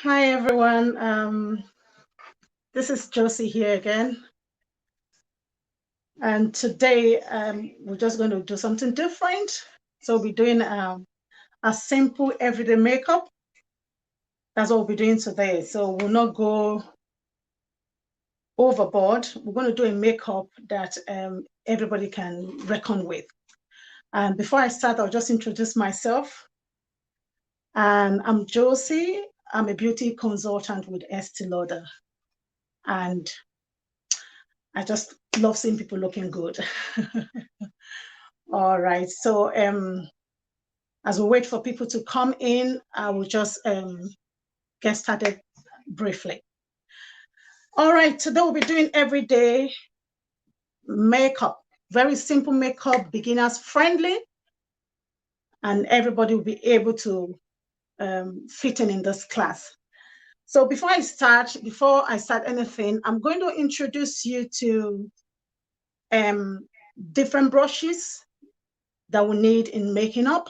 Hi everyone. This is Josie here again, and today we're just going to do something different. So we're doing a simple everyday makeup. That's what we'll be doing today. So we'll not go overboard. We're going to do a makeup that everybody can reckon with. And before I start, I'll just introduce myself. And I'm Josie. I'm a beauty consultant with Estee Lauder, and I just love seeing people looking good. All right. So as we wait for people to come in, I will just get started briefly. All right. Today we'll be doing everyday makeup. Very simple makeup, beginners friendly, and everybody will be able to fit in this class. So before I start anything, I'm going to introduce you to different brushes that we need in making up.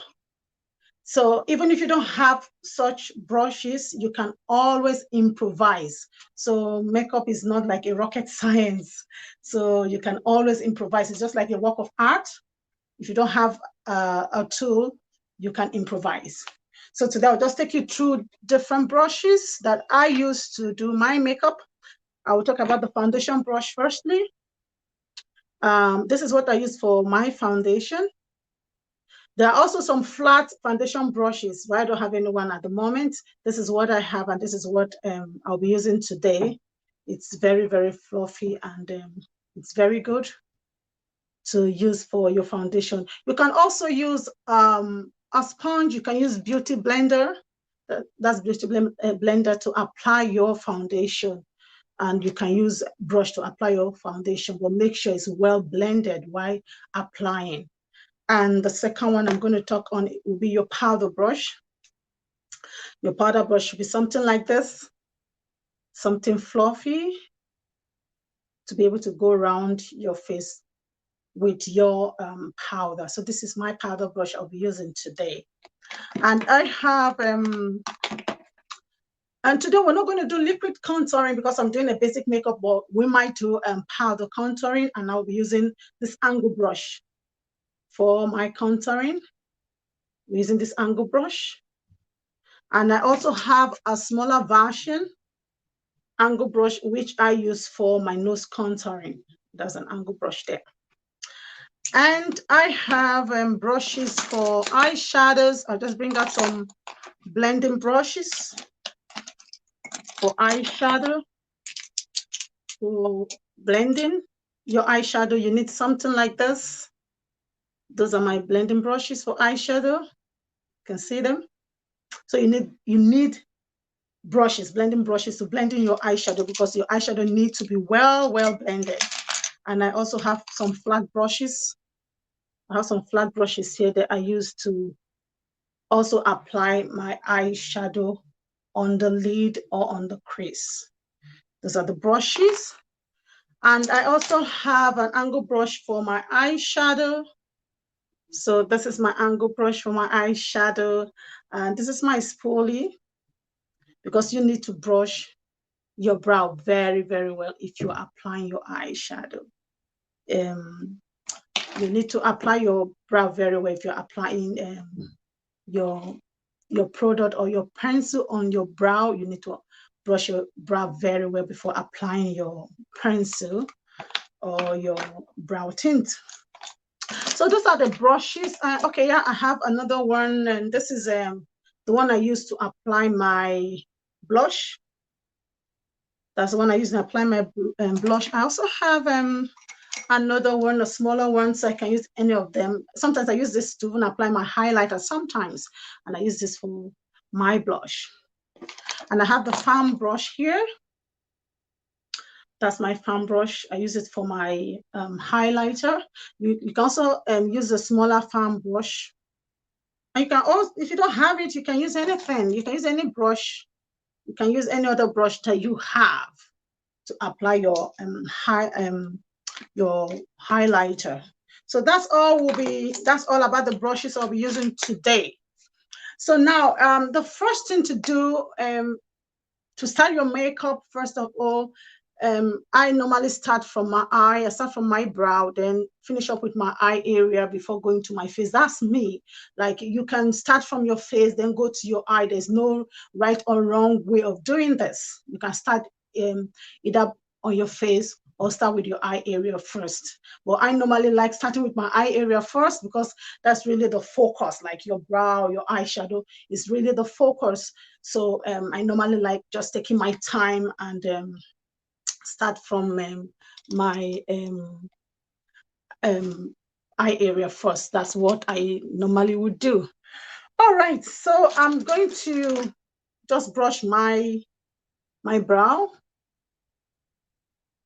So even if you don't have such brushes, you can always improvise. So makeup is not like a rocket science. So you can always improvise. It's just like a work of art. If you don't have a tool, you can improvise. So today I'll just take you through different brushes that I use to do my makeup. I will talk about the foundation brush firstly. This is what I use for my foundation. There are also some flat foundation brushes, but I don't have anyone at the moment. This is what I have, and this is what I'll be using today. It's very, very fluffy, and it's very good to use for your foundation. You can also use a sponge. You can use Beauty Blender. That's Beauty Blender to apply your foundation. And you can use brush to apply your foundation, but make sure it's well blended while applying. And the second one I'm going to talk on will be your powder brush. Your powder brush should be something like this, something fluffy to be able to go around your face with your powder. So this is my powder brush I'll be using today. And I have, and today we're not going to do liquid contouring because I'm doing a basic makeup, but we might do powder contouring, and I'll be using this angle brush for my contouring. I'm using this angle brush. And I also have a smaller version angle brush, which I use for my nose contouring. There's an angle brush there. And I have brushes for eyeshadows. I'll just bring out some blending brushes for eyeshadow. For blending your eyeshadow, you need something like this. Those are my blending brushes for eyeshadow. You can see them. So you need brushes, blending brushes to blend in your eyeshadow, because your eyeshadow needs to be well blended. And I also have some flat brushes. I have some flat brushes here that I use to also apply my eyeshadow on the lid or on the crease. Those are the brushes. And I also have an angle brush for my eyeshadow. So this is my angle brush for my eyeshadow. And this is my spoolie, because you need to brush your brow very well if you're applying your eyeshadow. You need to apply your brow very well if you're applying your product or your pencil on your brow. You need to brush your brow very well before applying your pencil or your brow tint. So those are the brushes. Okay, yeah, I have another one, and this is the one I use to apply my blush. That's the one I use to apply my blush. I also have another one, a smaller one, so I can use any of them. Sometimes I use this to even apply my highlighter sometimes, and I use this for my blush. And I have the fan brush here. That's my fan brush. I use it for my highlighter. You can also use a smaller fan brush. And you can also, if you don't have it, you can use anything. You can use any brush. You can use any other brush that you have to apply your highlighter. So that's all about the brushes I'll be using today. So now the first thing to do to start your makeup, first of all, I normally start from my eye. I start from my brow, then finish up with my eye area before going to my face. That's me. Like, you can start from your face, then go to your eye. There's no right or wrong way of doing this. You can start either on your face or start with your eye area first. But I normally like starting with my eye area first because that's really the focus. Like, your brow, your eyeshadow is really the focus. So I normally like just taking my time and start from my eye area first. That's what I normally would do. All right, so I'm going to just brush my brow.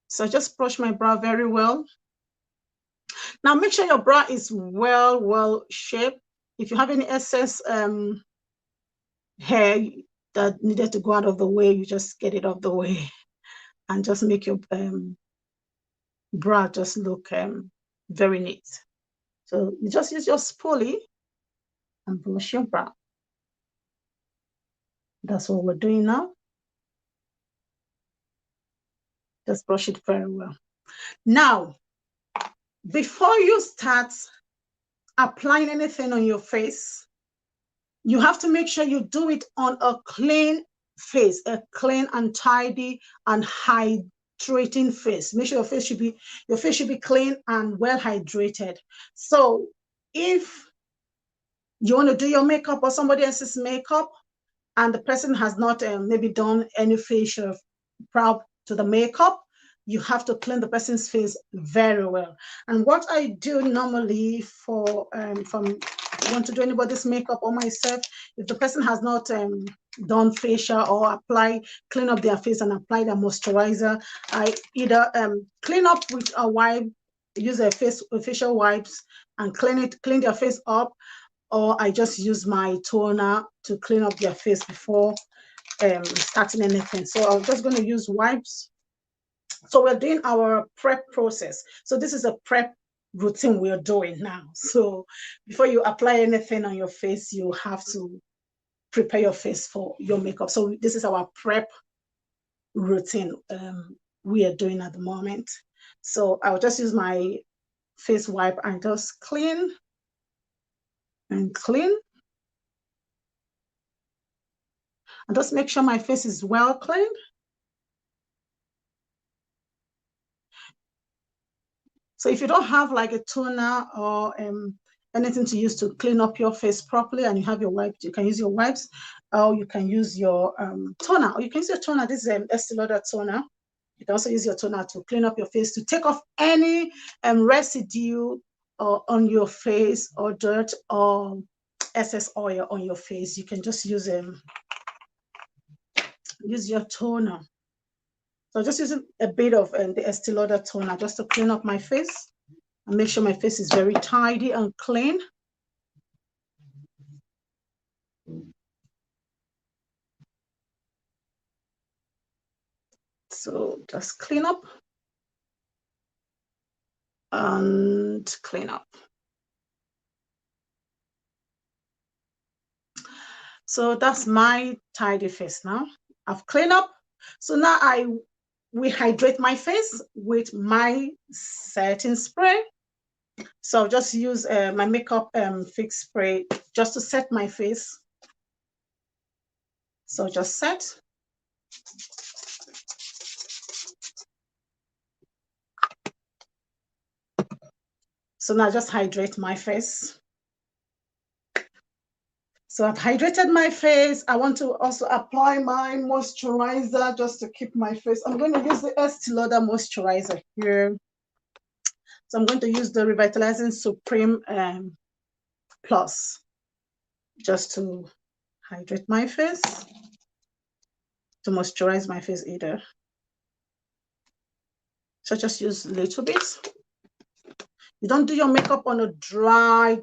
So just brush my brow very well. Now make sure your brow is well shaped. If you have any excess hair that needed to go out of the way, you just get it off the way and just make your brow just look very neat. So you just use your spoolie and brush your brow. That's what we're doing now. Just brush it very well. Now, before you start applying anything on your face, you have to make sure you do it on a clean face, a clean and tidy and hydrating face. Make sure your face should be clean and well hydrated. So if you want to do your makeup or somebody else's makeup and the person has not maybe done any facial prep to the makeup, you have to clean the person's face very well. And what I do normally for from want to do anybody's makeup or myself, if the person has not done facial or clean up their face and apply their moisturizer, I either clean up with a wipe, use a facial wipes and clean their face up, or I just use my toner to clean up their face before starting anything. So I'm just going to use wipes. So we're doing our prep process. So this is a prep routine we're doing now. So before you apply anything on your face, you have to prepare your face for your makeup. So this is our prep routine we are doing at the moment. So I'll just use my face wipe and just clean and clean. And just make sure my face is well cleaned. So if you don't have like a toner or anything to use to clean up your face properly and you have your wipes, you can use your wipes, or you can use your toner. Or you can use your toner. This is Estee Lauder toner. You can also use your toner to clean up your face, to take off any residue on your face or dirt or excess oil on your face. You can just use your toner. So just using a bit of the Estee Lauder toner just to clean up my face and make sure my face is very tidy and clean. So just clean up and clean up. So that's my tidy face now. I've cleaned up. So now we hydrate my face with my setting spray. So I'll just use my makeup fix spray just to set my face. So just set. So now just hydrate my face. So I've hydrated my face. I want to also apply my moisturizer just to keep my face. I'm going to use the Estee Lauder moisturizer here. So I'm going to use the Revitalizing Supreme Plus just to hydrate my face, to moisturize my face either. So just use a little bit. You don't do your makeup on a dry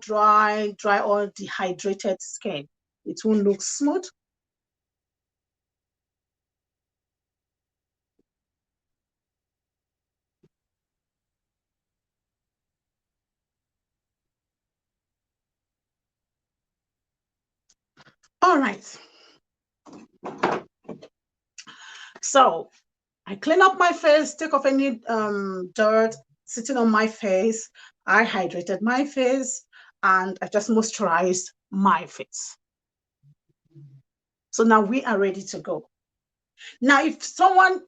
or dehydrated skin. It won't look smooth. All right. So I clean up my face, take off any dirt sitting on my face. I hydrated my face and I just moisturized my face. So now we are ready to go. Now, if someone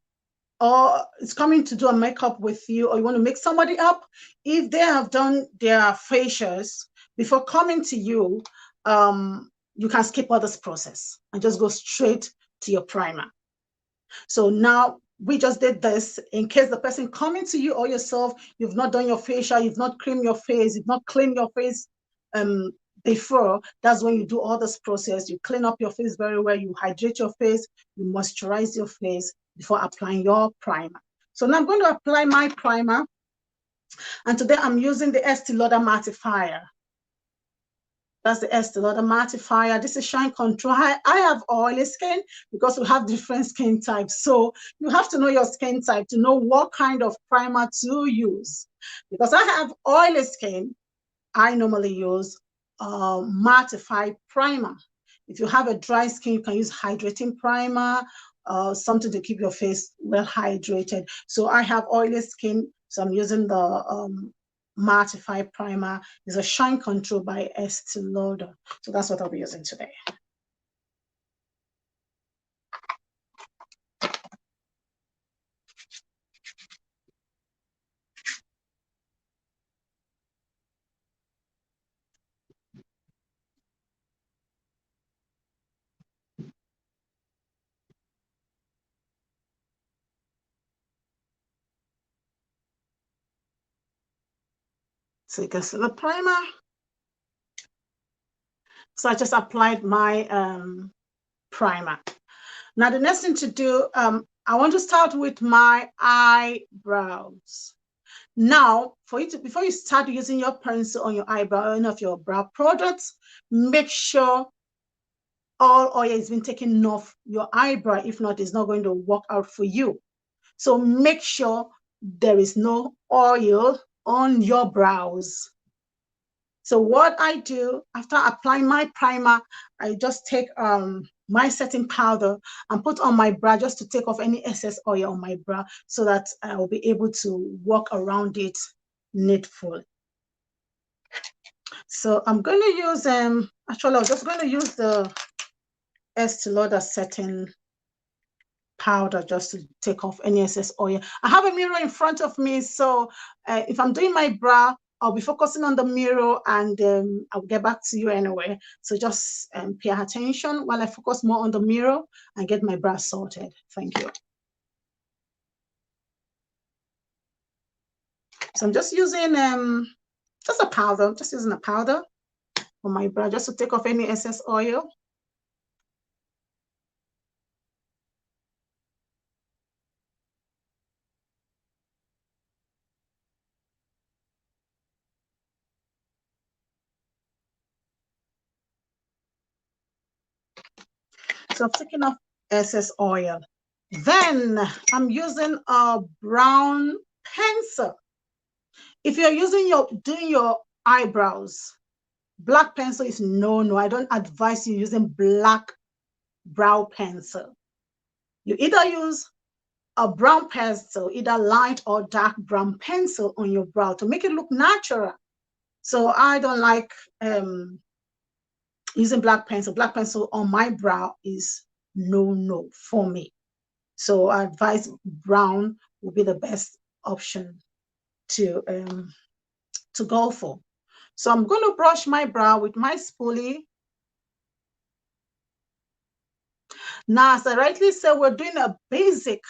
is coming to do a makeup with you, or you want to make somebody up, if they have done their facials before coming to you, you can skip all this process and just go straight to your primer. So now we just did this in case the person coming to you or yourself, you've not done your facial, you've not creamed your face, you've not cleaned your face before. That's when you do all this process. You clean up your face very well, you hydrate your face, you moisturize your face before applying your primer. So now I'm going to apply my primer. And today I'm using the Estee Lauder Mattifier. That's the Estee Lauder Mattifier. This is Shine Control. I have oily skin because we have different skin types. So you have to know your skin type to know what kind of primer to use. Because I have oily skin, I normally use mattify primer. If you have a dry skin, you can use hydrating primer, something to keep your face well hydrated. So I have oily skin, so I'm using the mattify primer. It's a Shine Control by Estee Lauder. So that's what I'll be using today. So you can see the primer. So I just applied my primer. Now the next thing to do, I want to start with my eyebrows. Now, before you start using your pencil on your eyebrow or any of your brow products, make sure all oil has been taken off your eyebrow. If not, it's not going to work out for you. So make sure there is no oil on your brows. So what I do after applying my primer, I just take my setting powder and put on my brow just to take off any excess oil on my brow so that I will be able to walk around it neatfully. So I'm going to use, actually, I'm just going to use the Estee Lauder setting powder just to take off any excess oil. I have a mirror in front of me, so if I'm doing my brow, I'll be focusing on the mirror and I'll get back to you anyway. So just pay attention while I focus more on the mirror and get my brow sorted. Thank you. So I'm just using just a powder, just using a powder on my brow just to take off any excess oil. So I'm taking off excess oil. Then I'm using a brown pencil. If you're doing your eyebrows, black pencil is no. I don't advise you using black brow pencil. You either use a brown pencil, either light or dark brown pencil on your brow to make it look natural. So I don't like using black pencil. Black pencil on my brow is no for me. So I advise brown will be the best option to go for. So I'm going to brush my brow with my spoolie. Now, as I rightly said, we're doing a basic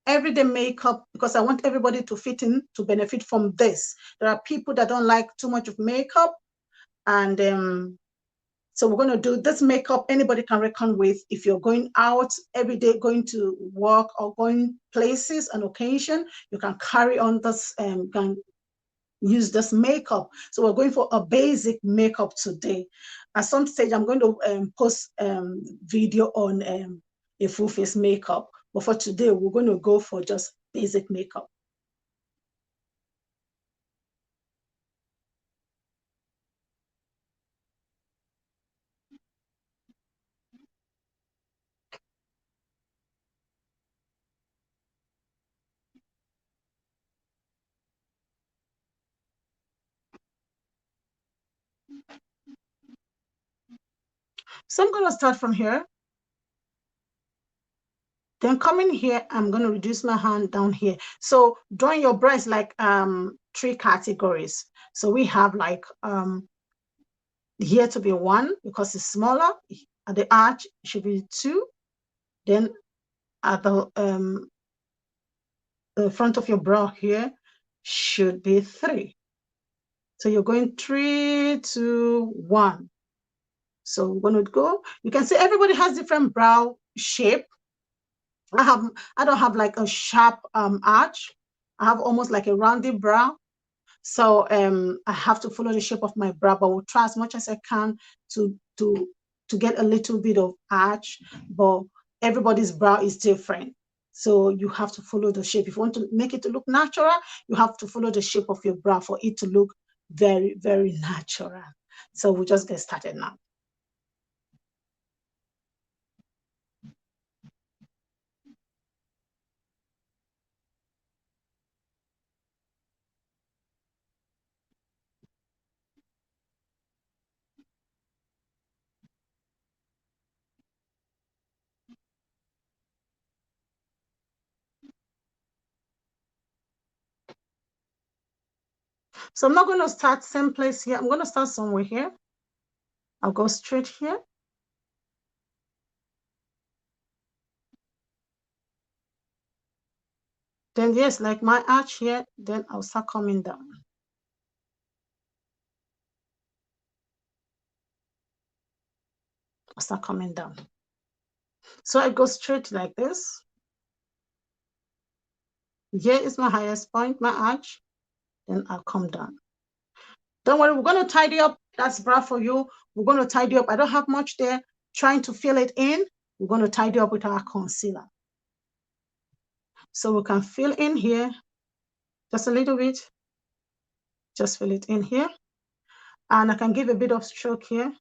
everyday makeup because I want everybody to fit in to benefit from this. There are people that don't like too much of makeup, and so we're going to do this makeup anybody can reckon with. If you're going out every day, going to work or going places on occasion, you can carry on this, can use this makeup. So we're going for a basic makeup today. At some stage, I'm going to post video on a full face makeup. But for today, we're going to go for just basic makeup. So I'm going to start from here. Then coming here, I'm going to reduce my hand down here. So drawing your brow is like 3 categories. So we have like here to be 1 because it's smaller. At the arch, it should be 2. Then at the front of your brow here should be 3. So you're going 3, 2, 1. So we're going to go. You can see everybody has different brow shape. I don't have like a sharp arch. I have almost like a rounded brow. So I have to follow the shape of my brow, but will try as much as I can to get a little bit of arch, but everybody's brow is different. So you have to follow the shape. If you want to make it to look natural, you have to follow the shape of your brow for it to look very, very natural. So we'll just get started now. So I'm not going to start same place here. I'm going to start somewhere here. I'll go straight here. Then yes, like my arch here, then I'll start coming down. I'll start coming down. So I go straight like this. Here is my highest point, my arch. Then I'll come down. Don't worry, we're going to tidy up. That's brow for you. We're going to tidy up. I don't have much there. Trying to fill it in. We're going to tidy up with our concealer. So we can fill in here just a little bit. Just fill it in here. And I can give a bit of stroke here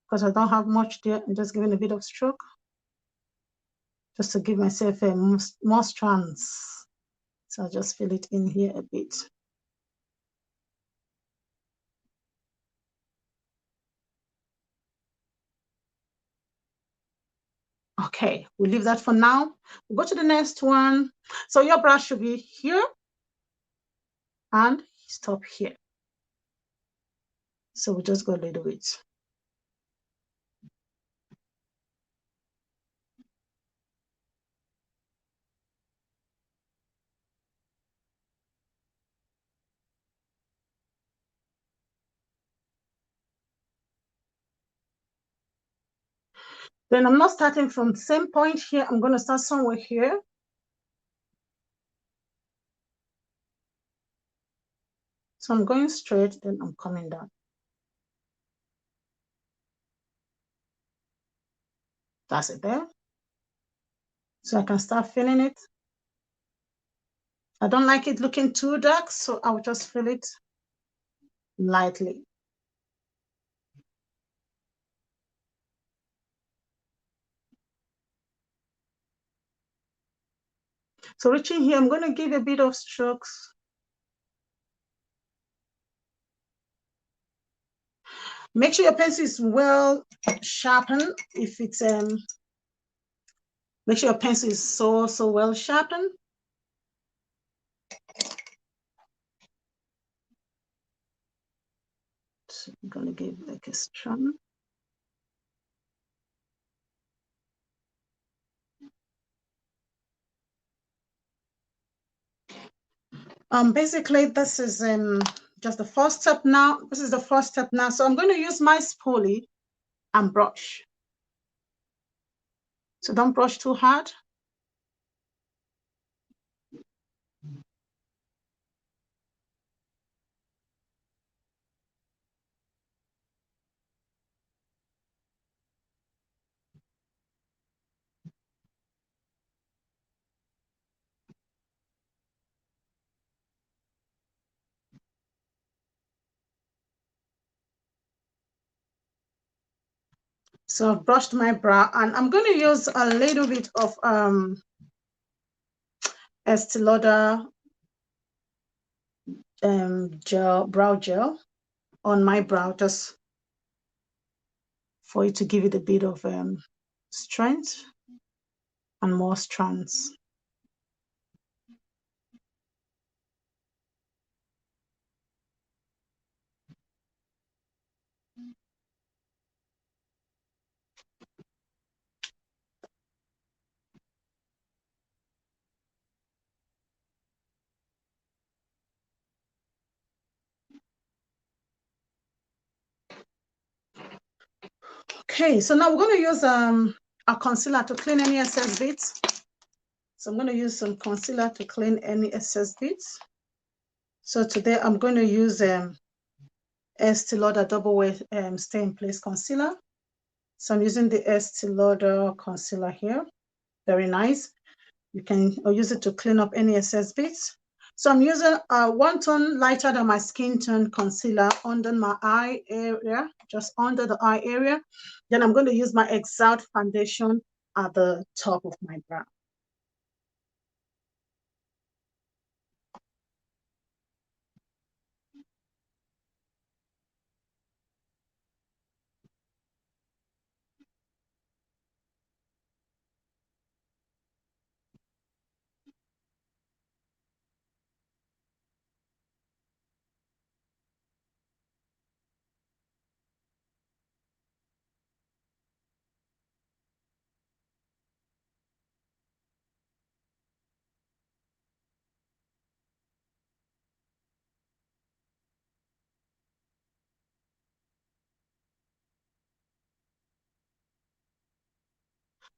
because I don't have much there. I'm just giving a bit of stroke just to give myself a more strands. So I'll just fill it in here a bit. Okay, we'll leave that for now. We'll go to the next one. So your brush should be here and stop here. So we'll just go a little bit. Then I'm not starting from the same point here. I'm going to start somewhere here. So I'm going straight, then I'm coming down. That's it there. So I can start filling it. I don't like it looking too dark, so I'll just fill it lightly. So reaching here, I'm going to give a bit of strokes. Make sure your pencil is well sharpened. If it's make sure your pencil is so well sharpened. So I'm going to give like a strong. Basically, this is just the first step now. This is the first step now. So I'm going to use my spoolie and brush. So don't brush too hard. So I've brushed my brow, and I'm going to use a little bit of Estee Lauder brow gel on my brow, just for it to give it a bit of strength and more strands. Okay, so now we're going to use a concealer to clean any excess bits. So I'm going to use some concealer to clean any excess bits. So today I'm going to use Estee Lauder Double Wear Stay in Place Concealer. So I'm using the Estee Lauder concealer here. Very nice. You can use it to clean up any excess bits. So I'm using a 1 tone lighter than my skin tone concealer under my eye area, just under the eye area. Then I'm going to use my Exalt foundation at the top of my brow.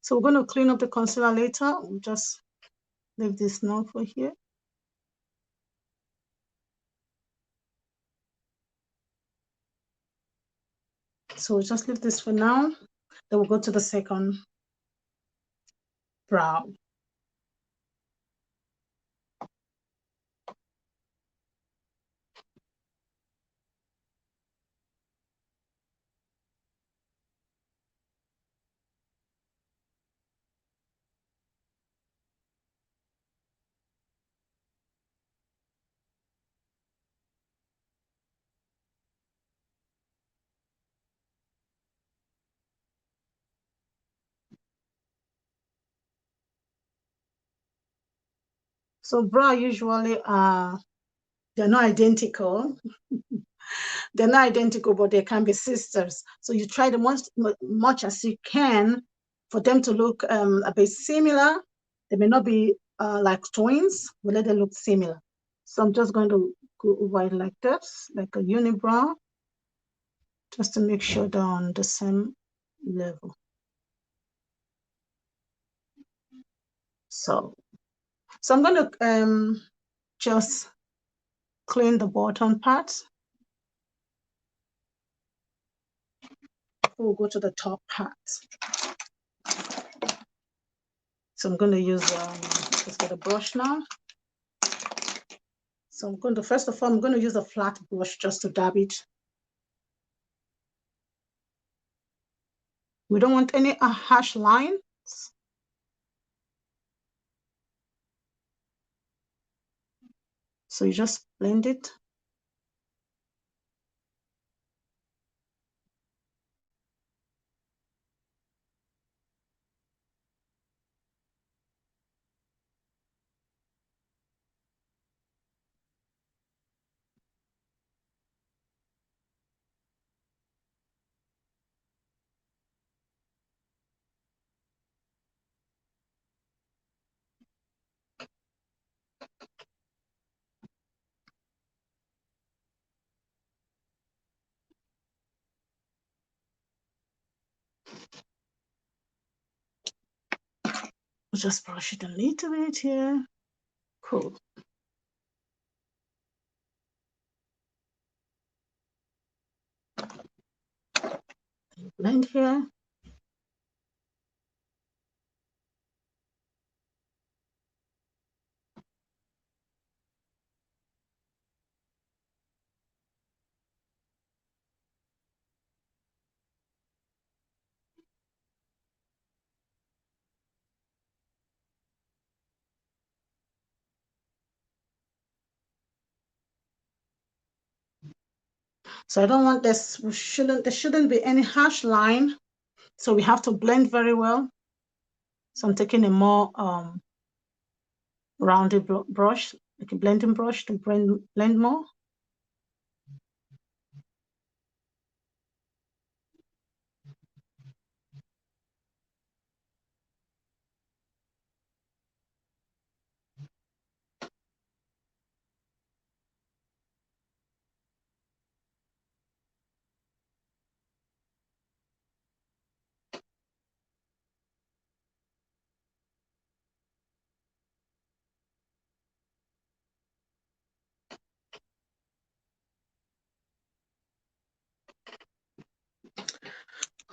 So we're going to clean up the concealer later. We'll just leave this now for here. So we'll just leave this for now. Then we'll go to the second brow. So brow usually they're not identical. They're not identical, but they can be sisters. So you try the much as you can for them to look a bit similar. They may not be like twins, but let them look similar. So I'm just going to go over it like this, like a unibrow, just to make sure they're on the same level. So I'm going to just clean the bottom part. We'll go to the top part. So I'm going to use, let's get a brush now. So I'm going to, first of all, I'm going to use a flat brush just to dab it. We don't want any harsh lines. So you just blend it. We'll just brush it a little bit here. Cool. Blend here. So I don't want this, there shouldn't be any harsh line. So we have to blend very well. So I'm taking a more rounded brush, like a blending brush to blend more.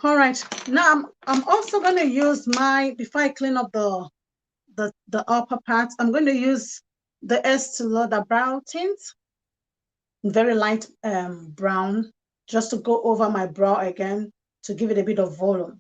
All right, now I'm also going to use before I clean up the upper parts, I'm going to use the Estee Lauder brow tint, very light brown, just to go over my brow again to give it a bit of volume.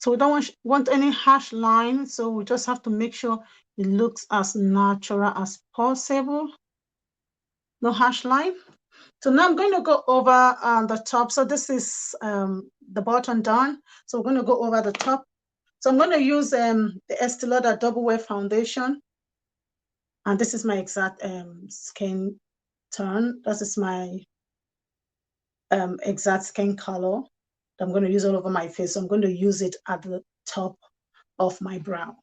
So we don't want any harsh lines, so we just have to make sure it looks as natural as possible. No harsh line. So now I'm going to go over the top. So this is the bottom done. So we're going to go over the top. So I'm going to use the Estee Lauder Double Wear Foundation. And this is my exact skin tone. This is my exact skin color that I'm going to use all over my face. So I'm going to use it at the top of my brow.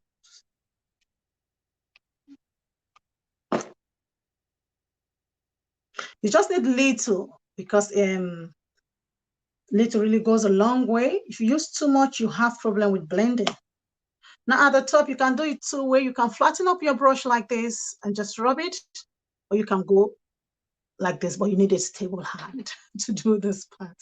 You just need little because little really goes a long way. If you use too much, you have problem with blending. Now at the top, you can do it two ways. You can flatten up your brush like this and just rub it, or you can go like this, but you need a stable hand to do this part.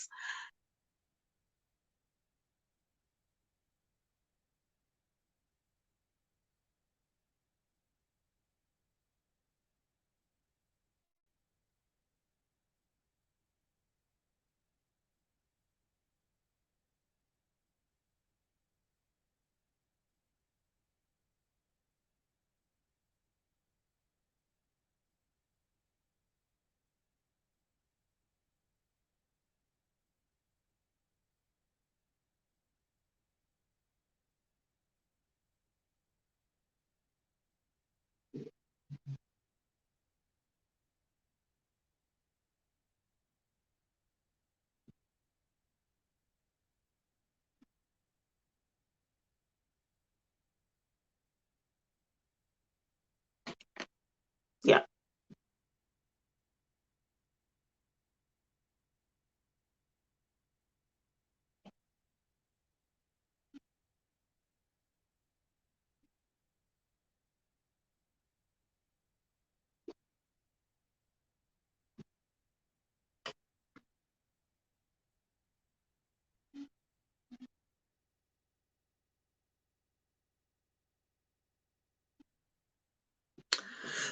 Yeah.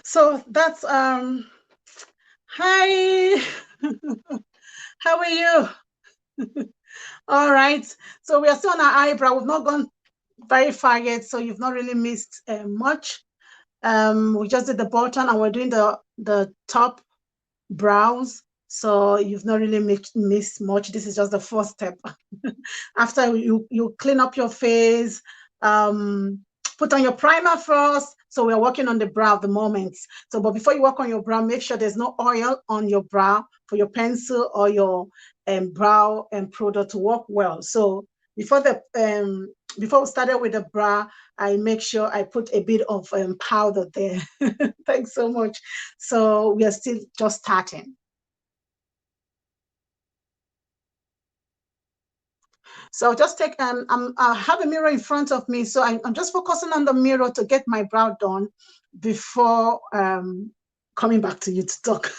So that's hi. How are you? All right. So we are still on our eyebrow. We've not gone very far yet, so you've not really missed much. We just did the bottom and we're doing the top brows. So you've not really missed much. This is just the first step. After you clean up your face, put on your primer first. So we're working on the brow at the moment. So, but before you work on your brow, make sure there's no oil on your brow for your pencil or your brow product to work well. So before the before we started with the brow, I make sure I put a bit of powder there. Thanks so much. So we are still just starting. So just take, I have a mirror in front of me. So I'm just focusing on the mirror to get my brow done before coming back to you to talk.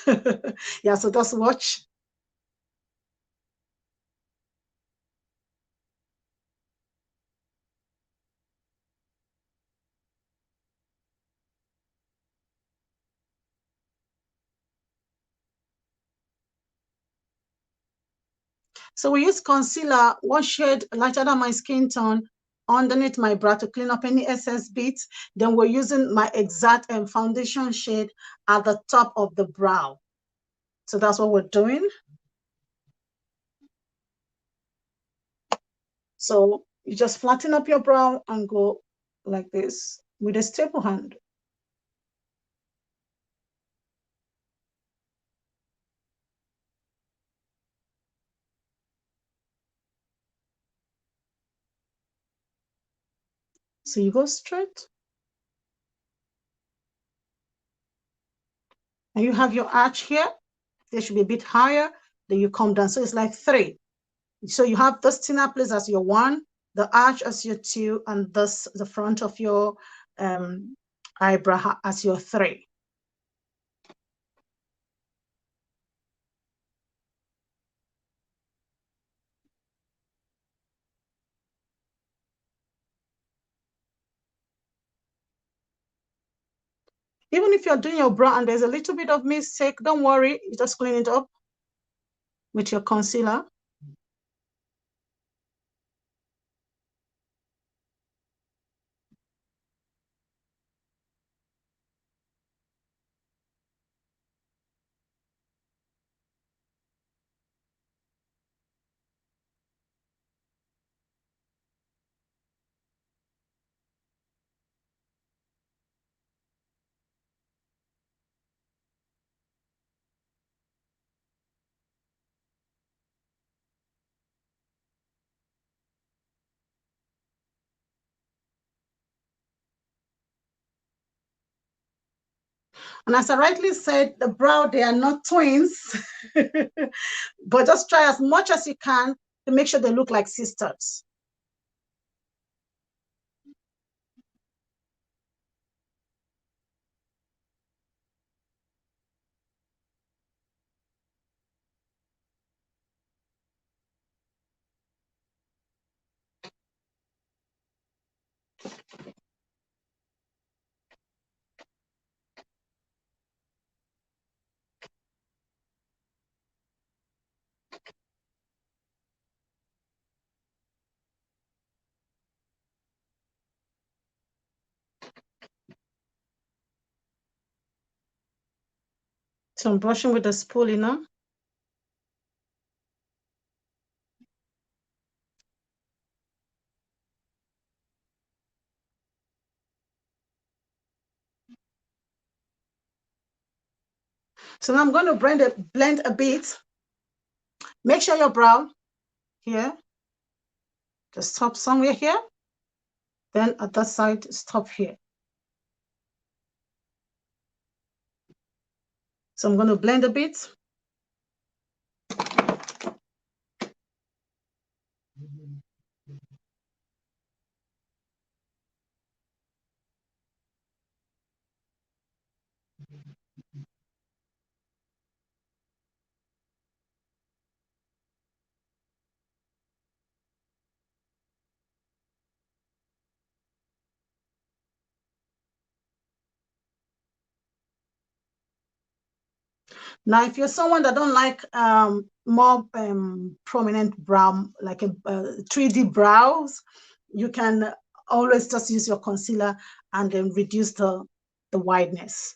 Yeah, so just watch. So we use concealer, one shade lighter than my skin tone, underneath my brow to clean up any excess bits. Then we're using my exact foundation shade at the top of the brow. So that's what we're doing. So you just flatten up your brow and go like this with a staple hand. So you go straight. And you have your arch here. They should be a bit higher. Then you come down. So it's like 3. So you have this thinner place as your 1, the arch as your 2, and this the front of your eyebrow as your 3. Even if you're doing your brow and there's a little bit of mistake, don't worry. You just clean it up with your concealer. And as I rightly said, the brow, they are not twins, but just try as much as you can to make sure they look like sisters. So I'm brushing with the spoolie. So now I'm going to blend a bit. Make sure your brow here, just stop somewhere here. Then at that side, stop here. So I'm going to blend a bit. Now, if you're someone that don't like more prominent brow, like a 3D brows, you can always just use your concealer and then reduce the wideness.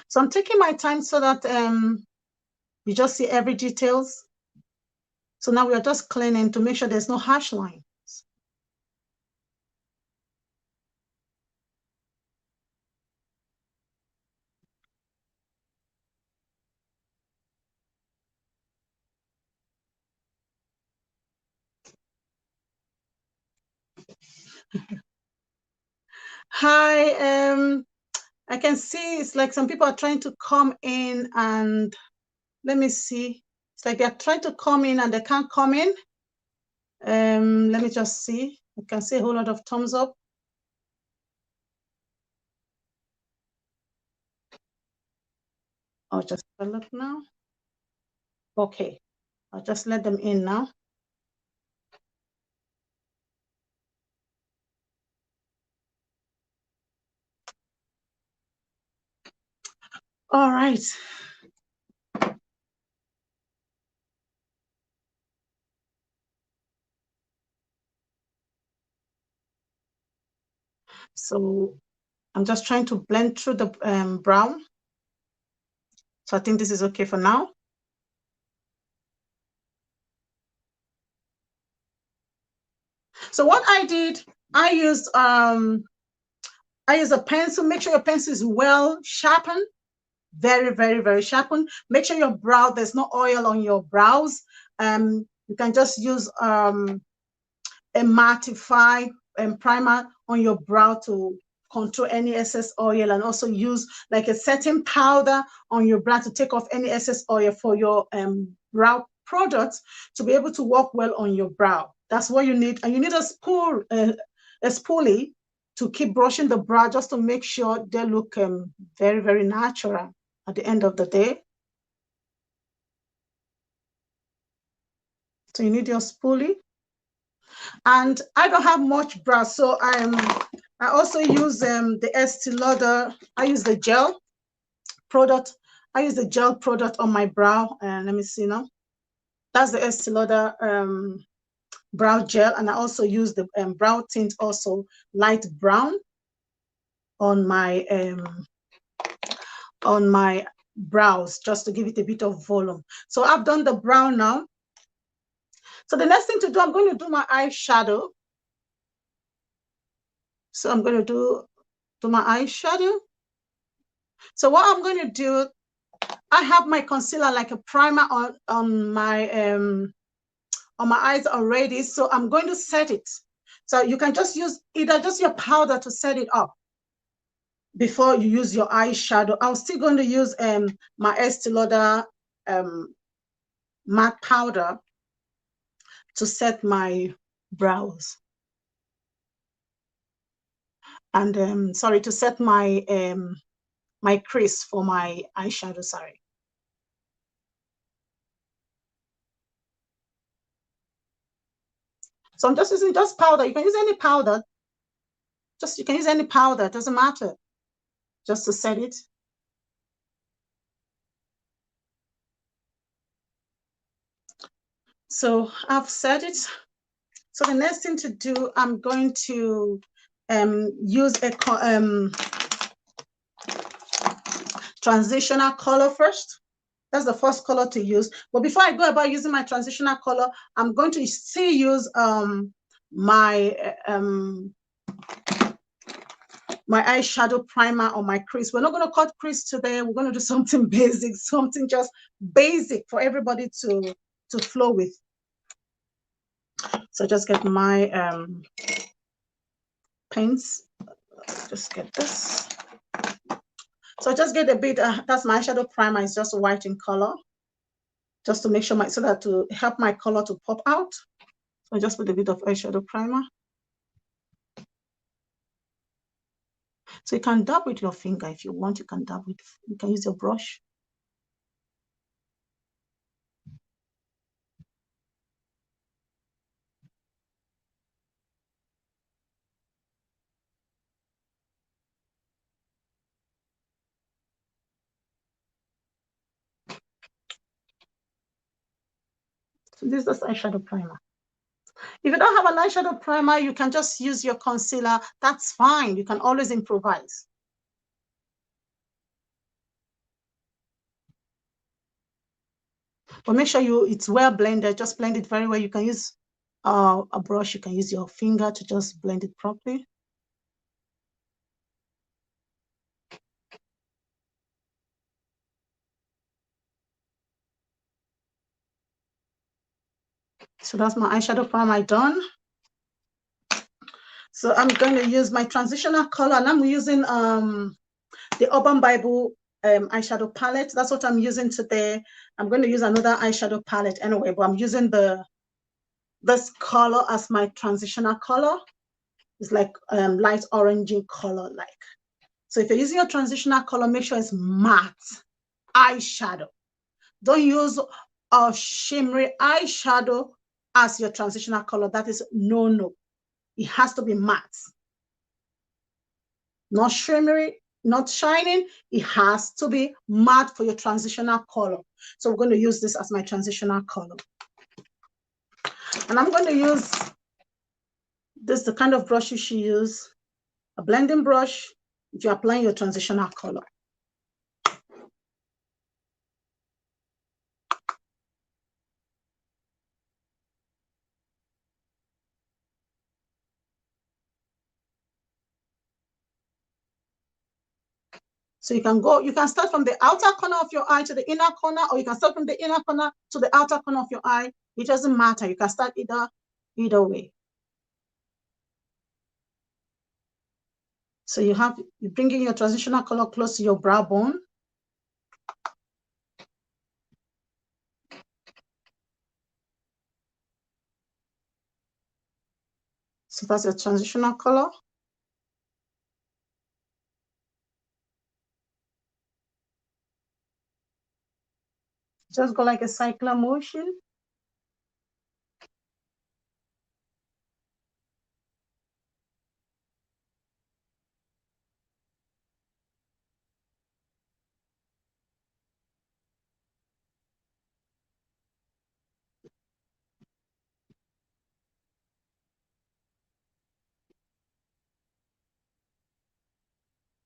So I'm taking my time so that you just see every details. So now we are just cleaning to make sure there's no harsh line. Hi, I can see it's like some people are trying to come in, and let me see. It's like they're trying to come in and they can't come in. Let me just see. I can see a whole lot of thumbs up. I'll just look now. Okay, I'll just let them in now. All right. So I'm just trying to blend through the brown. So I think this is okay for now. So what I did, I used a pencil. Make sure your pencil is well sharpened, very, very, very sharpened. Make sure your brow, there's no oil on your brows. You can just use a mattify primer on your brow to control any excess oil, and also use like a setting powder on your brow to take off any excess oil for your brow products to be able to work well on your brow. That's what you need. And you need a spoolie to keep brushing the brow just to make sure they look very, very natural at the end of the day. So you need your spoolie. And I don't have much brow, so I also use the Estee Lauder. I use the gel product. I use the gel product on my brow. And let me see now. That's the Estee Lauder brow gel. And I also use the brow tint, also light brown, on my brows, just to give it a bit of volume. So I've done the brown now. So the next thing to do, I'm going to do my eyeshadow. So I'm going to do my eyeshadow. So what I'm going to do, I have my concealer like a primer on my eyes already. So I'm going to set it. So you can just use either just your powder to set it up before you use your eyeshadow. I'm still going to use my Estee Lauder matte powder to set my brows. And sorry, to set my my crease for my eyeshadow, sorry. So I'm just using just powder. You can use any powder. You can use any powder, it doesn't matter. Just to set it. So I've set it. So the next thing to do, I'm going to use a transitional color first. That's the first color to use. But before I go about using my transitional color, I'm going to still use my my eyeshadow primer on my crease. We're not going to cut crease today. We're going to do something basic, something just basic for everybody to flow with. So just get my paints. Just get this. So just get a bit, that's my eyeshadow primer. It's just white in color, just to make sure so that to help my color to pop out. So I just put a bit of eyeshadow primer. So you can dab with your finger if you want. You can use your brush. So this is the eyeshadow primer. If you don't have an eyeshadow primer, you can just use your concealer. That's fine. You can always improvise. But make sure it's well blended. Just blend it very well. You can use a brush. You can use your finger to just blend it properly. So that's my eyeshadow primer done. So I'm going to use my transitional color, and I'm using the Urban Bible eyeshadow palette. That's what I'm using today. I'm going to use another eyeshadow palette anyway, but I'm using this color as my transitional color. It's like light orangey color like. So if you're using your transitional color, make sure it's matte eyeshadow. Don't use a shimmery eyeshadow as your transitional color. That is no. It has to be matte. Not shimmery, not shining. It has to be matte for your transitional color. So we're going to use this as my transitional color. And I'm going to use this, the kind of brush you should use, a blending brush, if you're applying your transitional color. So you can start from the outer corner of your eye to the inner corner, or you can start from the inner corner to the outer corner of your eye. It doesn't matter. You can start either way. So you're bringing your transitional color close to your brow bone. So that's your transitional color. Just go like a circular motion.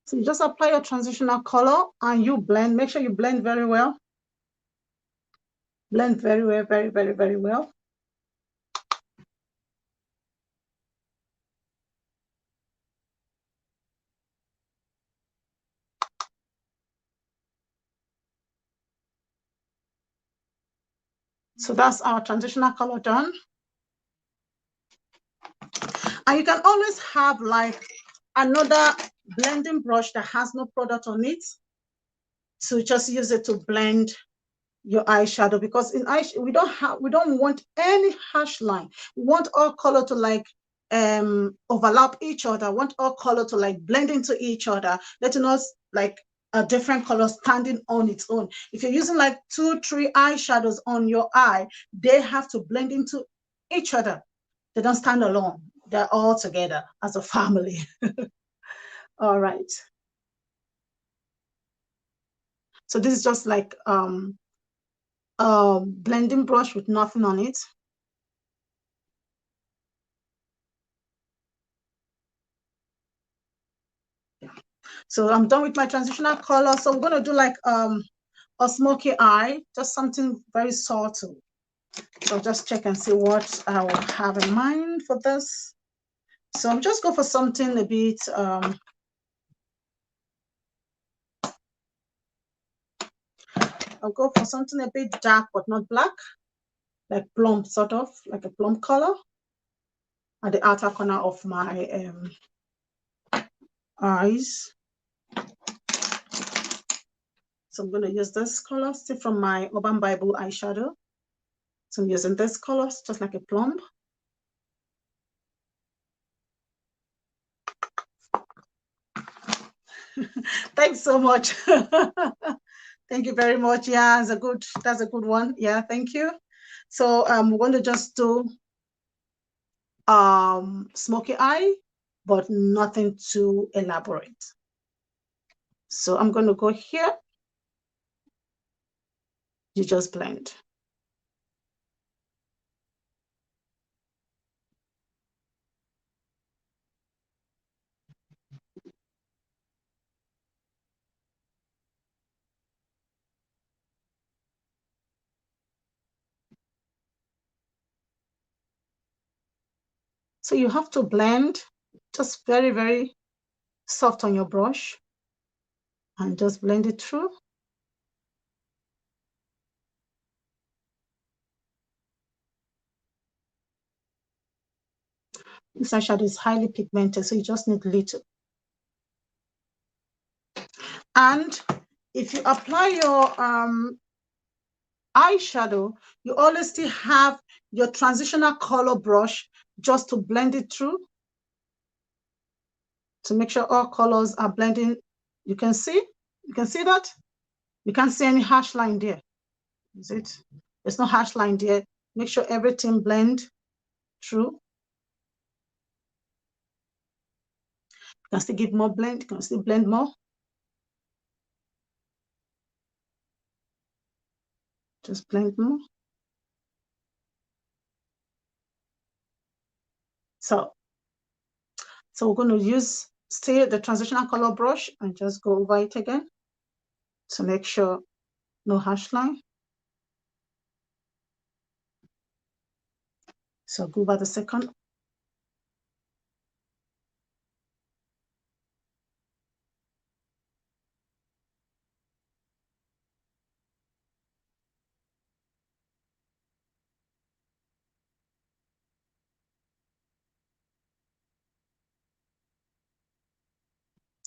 So you just apply your transitional color and you blend. Make sure you blend very well. Blend very well, very well. So that's our transitional color done. And you can always have like another blending brush that has no product on it to just use it to blend your eyeshadow, because in eyeshadow we don't want any harsh line. We want all color to like overlap each other. We want all color to like blend into each other, letting us like a different color standing on its own. If you're using like 2-3 eyeshadows on your eye, they have to blend into each other. They don't stand alone. They're all together as a family. All right. So this is just like blending brush with nothing on it. So I'm done with my transitional color. So we're going to do like a smoky eye, just something very subtle. So just check and see what I will have in mind for this. So I'm just go for something a bit I'll go for something a bit dark but not black, like plum, sort of like a plum color at the outer corner of my eyes. So I'm going to use this color, still from my Urban Bible eyeshadow. So I'm using this color, just like a plum. Thanks so much. Thank you very much. Yeah, that's a good one. Yeah, thank you. So we're going to just do smoky eye, but nothing too elaborate. So I'm going to go here. You just blend. So you have to blend just very soft on your brush and just blend it through. This eyeshadow is highly pigmented, so you just need little. And if you apply your eyeshadow, you always still have your transitional color brush just to blend it through, to make sure all colors are blending. You can see that? You can't see any harsh line there. Is it? There's no harsh line there. Make sure everything blend through. You can still give more blend. You can still blend more. Just blend more. So we're going to use still the transitional color brush and just go over it again to make sure no harsh line. So go over the second.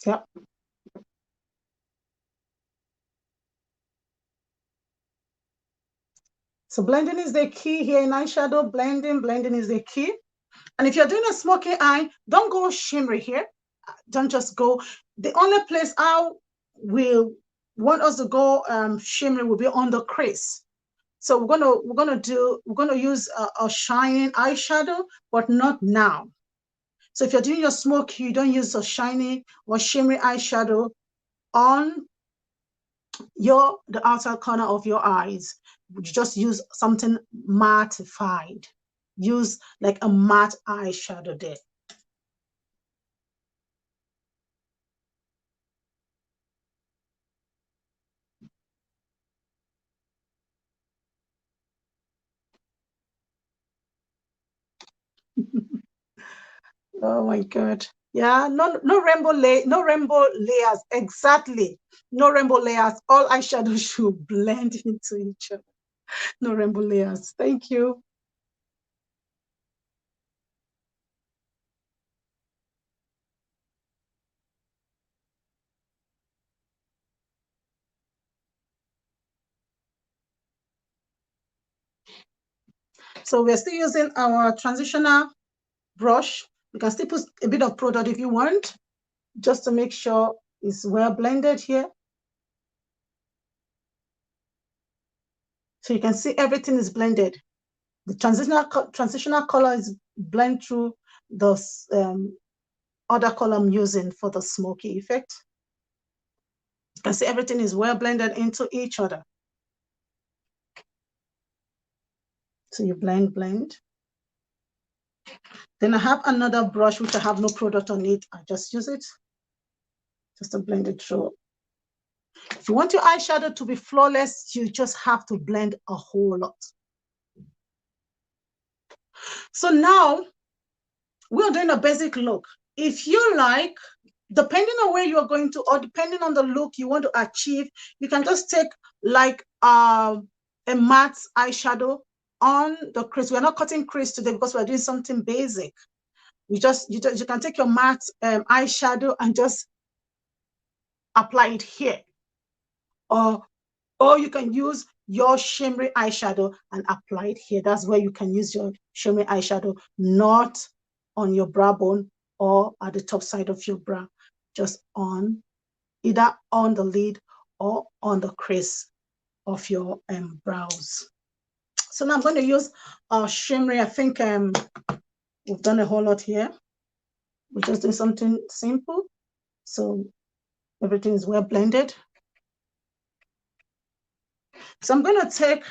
Yeah. So blending is the key here in eyeshadow. Blending is the key. And if you're doing a smoky eye, don't go shimmery here. Don't just go. The only place I will want us to go shimmery will be on the crease. So we're gonna use a shining eyeshadow, but not now. So if you're doing your smoky, you don't use a shiny or shimmery eyeshadow on the outer corner of your eyes. You just use something mattified. Use like a matte eyeshadow there. Oh my God. Yeah, no rainbow layers. Exactly. No rainbow layers. All eyeshadows should blend into each other. No rainbow layers. Thank you. So we're still using our transitional brush. You can still put a bit of product if you want, just to make sure it's well blended here. So you can see everything is blended. The transitional color is blend through the other color I'm using for the smoky effect. You can see everything is well blended into each other. So you blend. Then I have another brush which I have no product on it. I just use it just to blend it through. If you want your eyeshadow to be flawless, you just have to blend a whole lot. So now we're doing a basic look. If you like, depending on where you're going to, or depending on the look you want to achieve, you can just take like a matte eyeshadow on the crease. We're not cutting crease today because we're doing something basic. You can take your matte eyeshadow and just apply it here, or you can use your shimmery eyeshadow and apply it here. That's where you can use your shimmery eyeshadow, not on your brow bone or at the top side of your brow, just on either on the lid or on the crease of your brows. So now I'm going to use shimmery. I think we've done a whole lot here. We're just doing something simple, so everything is well blended. So I'm going to take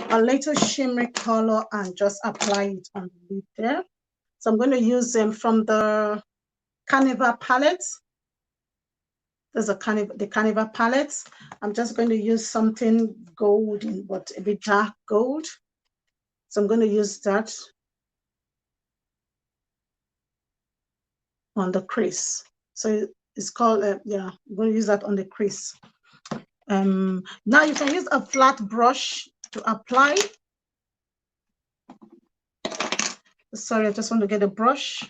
a little shimmery color and just apply it on the lid there. So I'm going to use them from the Carnival palette. There's the Carnival palette. I'm just going to use something golden, but a bit dark gold. So I'm going to use that on the crease. So it's called, yeah, I'm going to use that on the crease. Now you can use a flat brush to apply. Sorry, I just want to get a brush.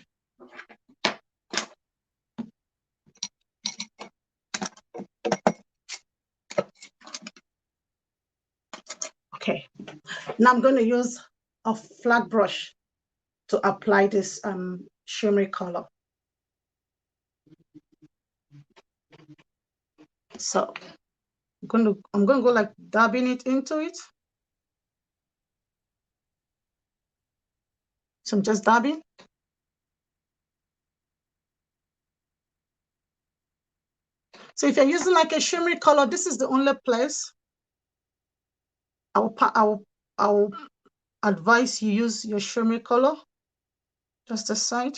Okay, now I'm going to use a flat brush to apply this shimmery color. So I'm going to go like dabbing it into it. So I'm just dabbing. So if you're using like a shimmery color, this is the only place I will advise you use your shimmery color. Just the side.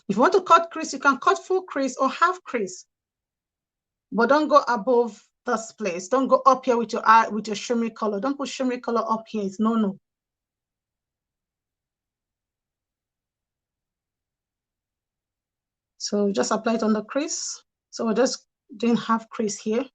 If you want to cut crease, you can cut full crease or half crease, but don't go above this place. Don't go up here with your eye with your shimmery color. Don't put shimmery color up here. It's no. So just apply it on the crease. So we're just doing half crease here.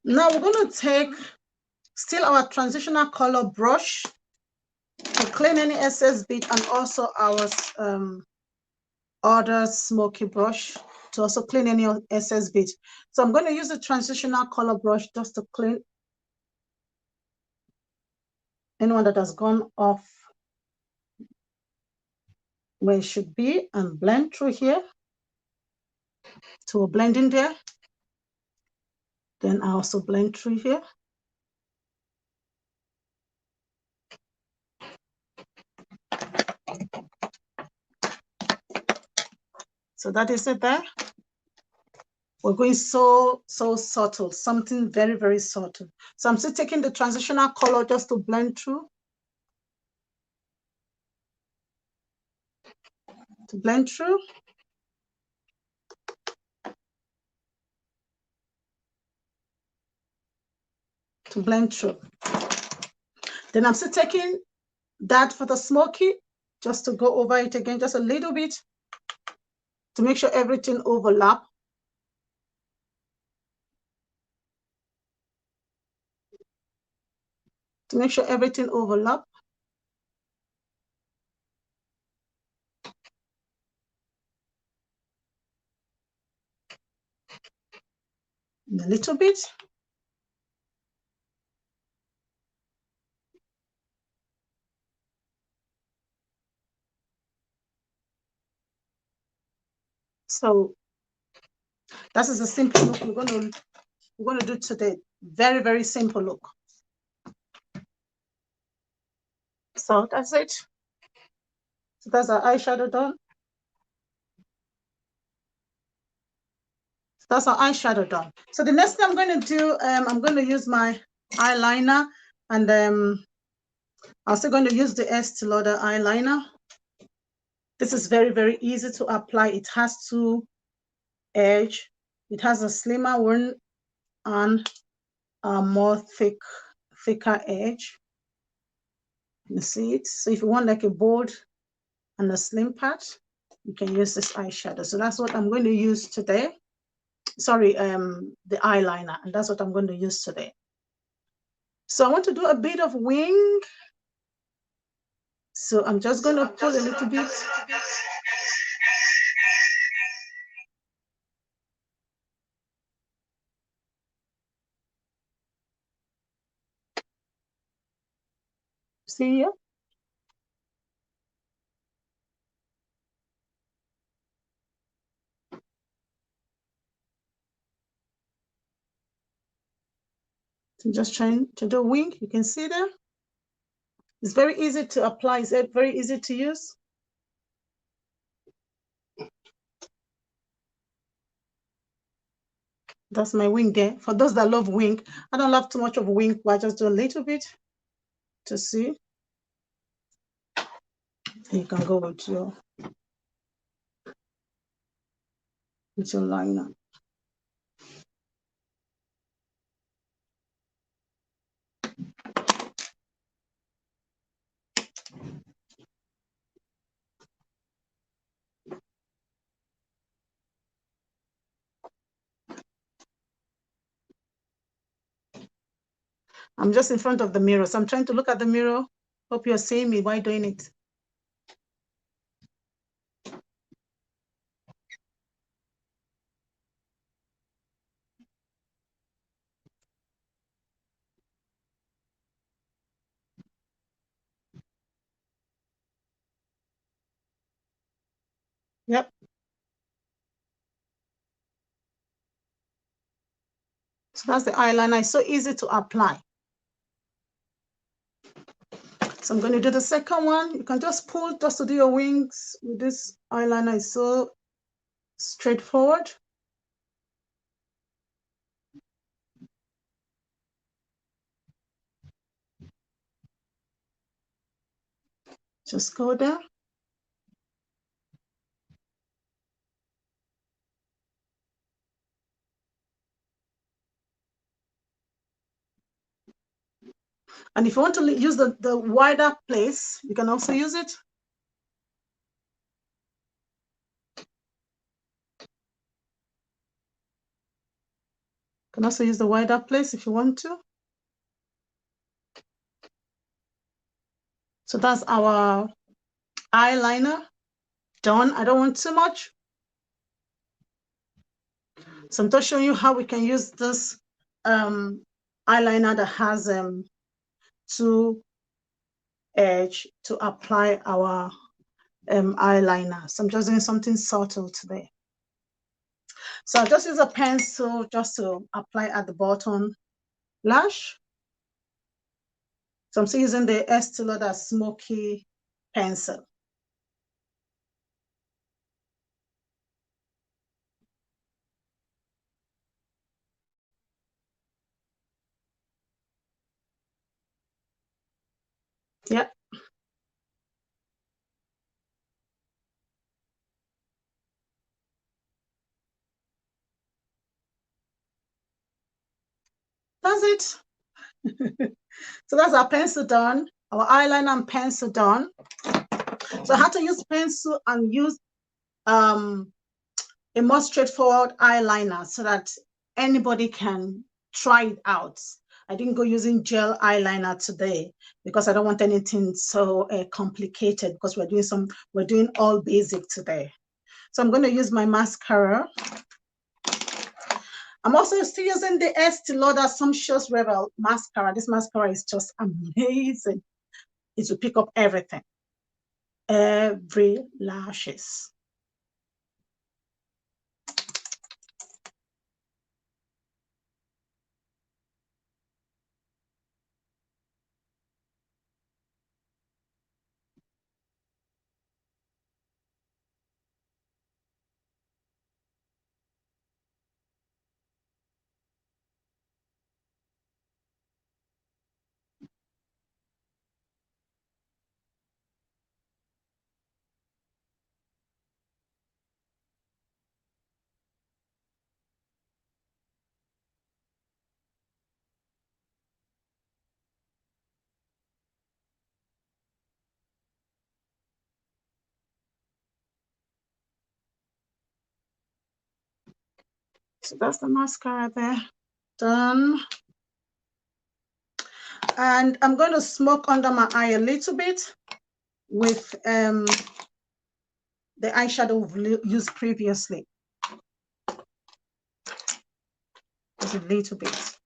Now we're going to take still our transitional color brush to clean any excess bit, and also our other smoky brush to also clean any excess bit. So I'm going to use the transitional color brush just to clean anyone that has gone off where it should be, and blend through here to a blending there. Then I also blend through here. So that is it there. We're going so subtle, something very, very subtle. So I'm still taking the transitional color just to blend through. To blend through. To blend through. Then I'm still taking that for the smoky, just to go over it again, just a little bit, to make sure everything overlap. To make sure everything overlap. And a little bit. So that is a simple look we're going to do today. Very, very simple look. So that's it. So that's our eyeshadow done. So that's our eyeshadow done. So the next thing I'm going to do, I'm going to use my eyeliner, and I'm also going to use the Estee Lauder eyeliner. This is very, very easy to apply. It has two edges. It has a slimmer one and a more thicker edge. You see it? So if you want like a bold and a slim part, you can use this eyeshadow. So that's what I'm going to use today. Sorry, the eyeliner, and that's what I'm going to use today. So I want to do a bit of wing. So I'm just going to pull a little bit. See here? So just trying to do wing. You can see there. It's very easy to apply. It's very easy to use. That's my wing there. For those that love wing, I don't love too much of wing, but I just do a little bit to see. You can go with your liner. I'm just in front of the mirror, so I'm trying to look at the mirror. Hope you're seeing me while doing it. Yep. So that's the eyeliner. It's so easy to apply. So I'm going to do the second one. You can just pull just to do your wings with this eyeliner. It's so straightforward. Just go there. And if you want to use the wider place, you can also use it. You can also use the wider place if you want to. So that's our eyeliner done. I don't want too much. So I'm just showing you how we can use this eyeliner that has two edge to apply our eyeliner. So I'm just doing something subtle today. So I'll just use a pencil just to apply at the bottom lash. So I'm still using the Estee Lauder Smoky pencil. Yep. That's it. So that's our pencil done, our eyeliner and pencil done. So I had to use pencil and use a more straightforward eyeliner so that anybody can try it out. I didn't go using gel eyeliner today because I don't want anything so complicated because we're doing all basic today. So I'm going to use my mascara. I'm also still using the Estee Lauder Sumptuous Rebel mascara. This mascara is just amazing. It will pick up everything, every lashes. So that's the mascara there, done. And I'm going to smoke under my eye a little bit with the eyeshadow we've used previously. Just a little bit.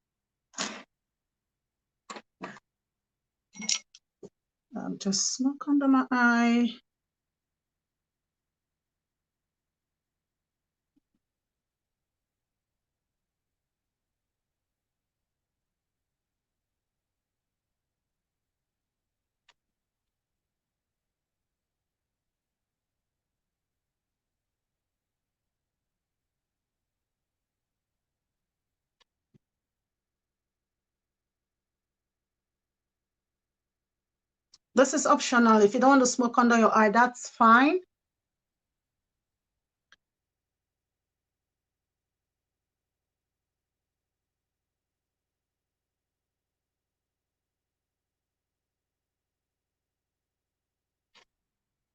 Just smoke under my eye. This is optional. If you don't want to smoke under your eye, that's fine.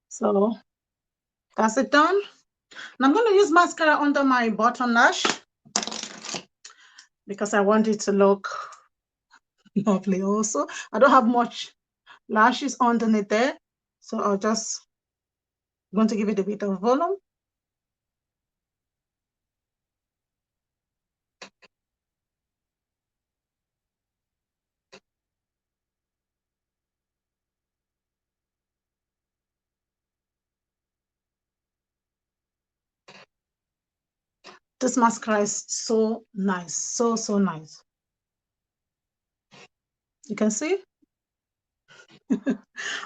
So that's it done. And I'm going to use mascara under my bottom lash because I want it to look lovely also. I don't have much lashes underneath there, so I'll just going to give it a bit of volume. This mascara is so nice, so nice. You can see.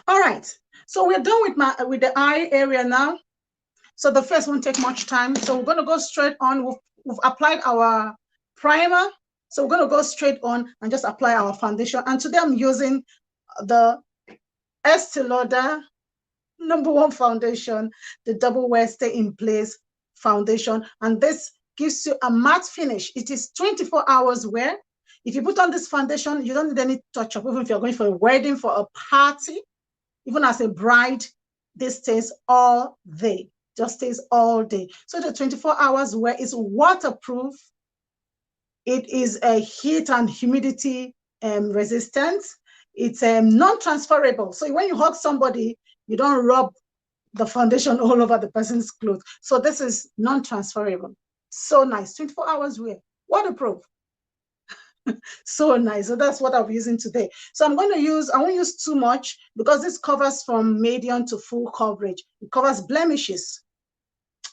All right, so we're done with the eye area now. So the face won't take much time. So we're going to go straight on. We've applied our primer. So we're going to go straight on and just apply our foundation. And today I'm using the Estee Lauder #1 foundation, the Double Wear Stay in Place foundation. And this gives you a matte finish. It is 24 hours wear. If you put on this foundation, you don't need any touch-up. Even if you're going for a wedding, for a party, even as a bride, this stays all day. Just stays all day. So the 24 hours wear is waterproof. It is a heat and humidity resistant. It's non-transferable. So when you hug somebody, you don't rub the foundation all over the person's clothes. So this is non-transferable. So nice. 24 hours wear. Waterproof. So nice. So that's what I'm using today. So I won't use too much because this covers from medium to full coverage. It covers blemishes.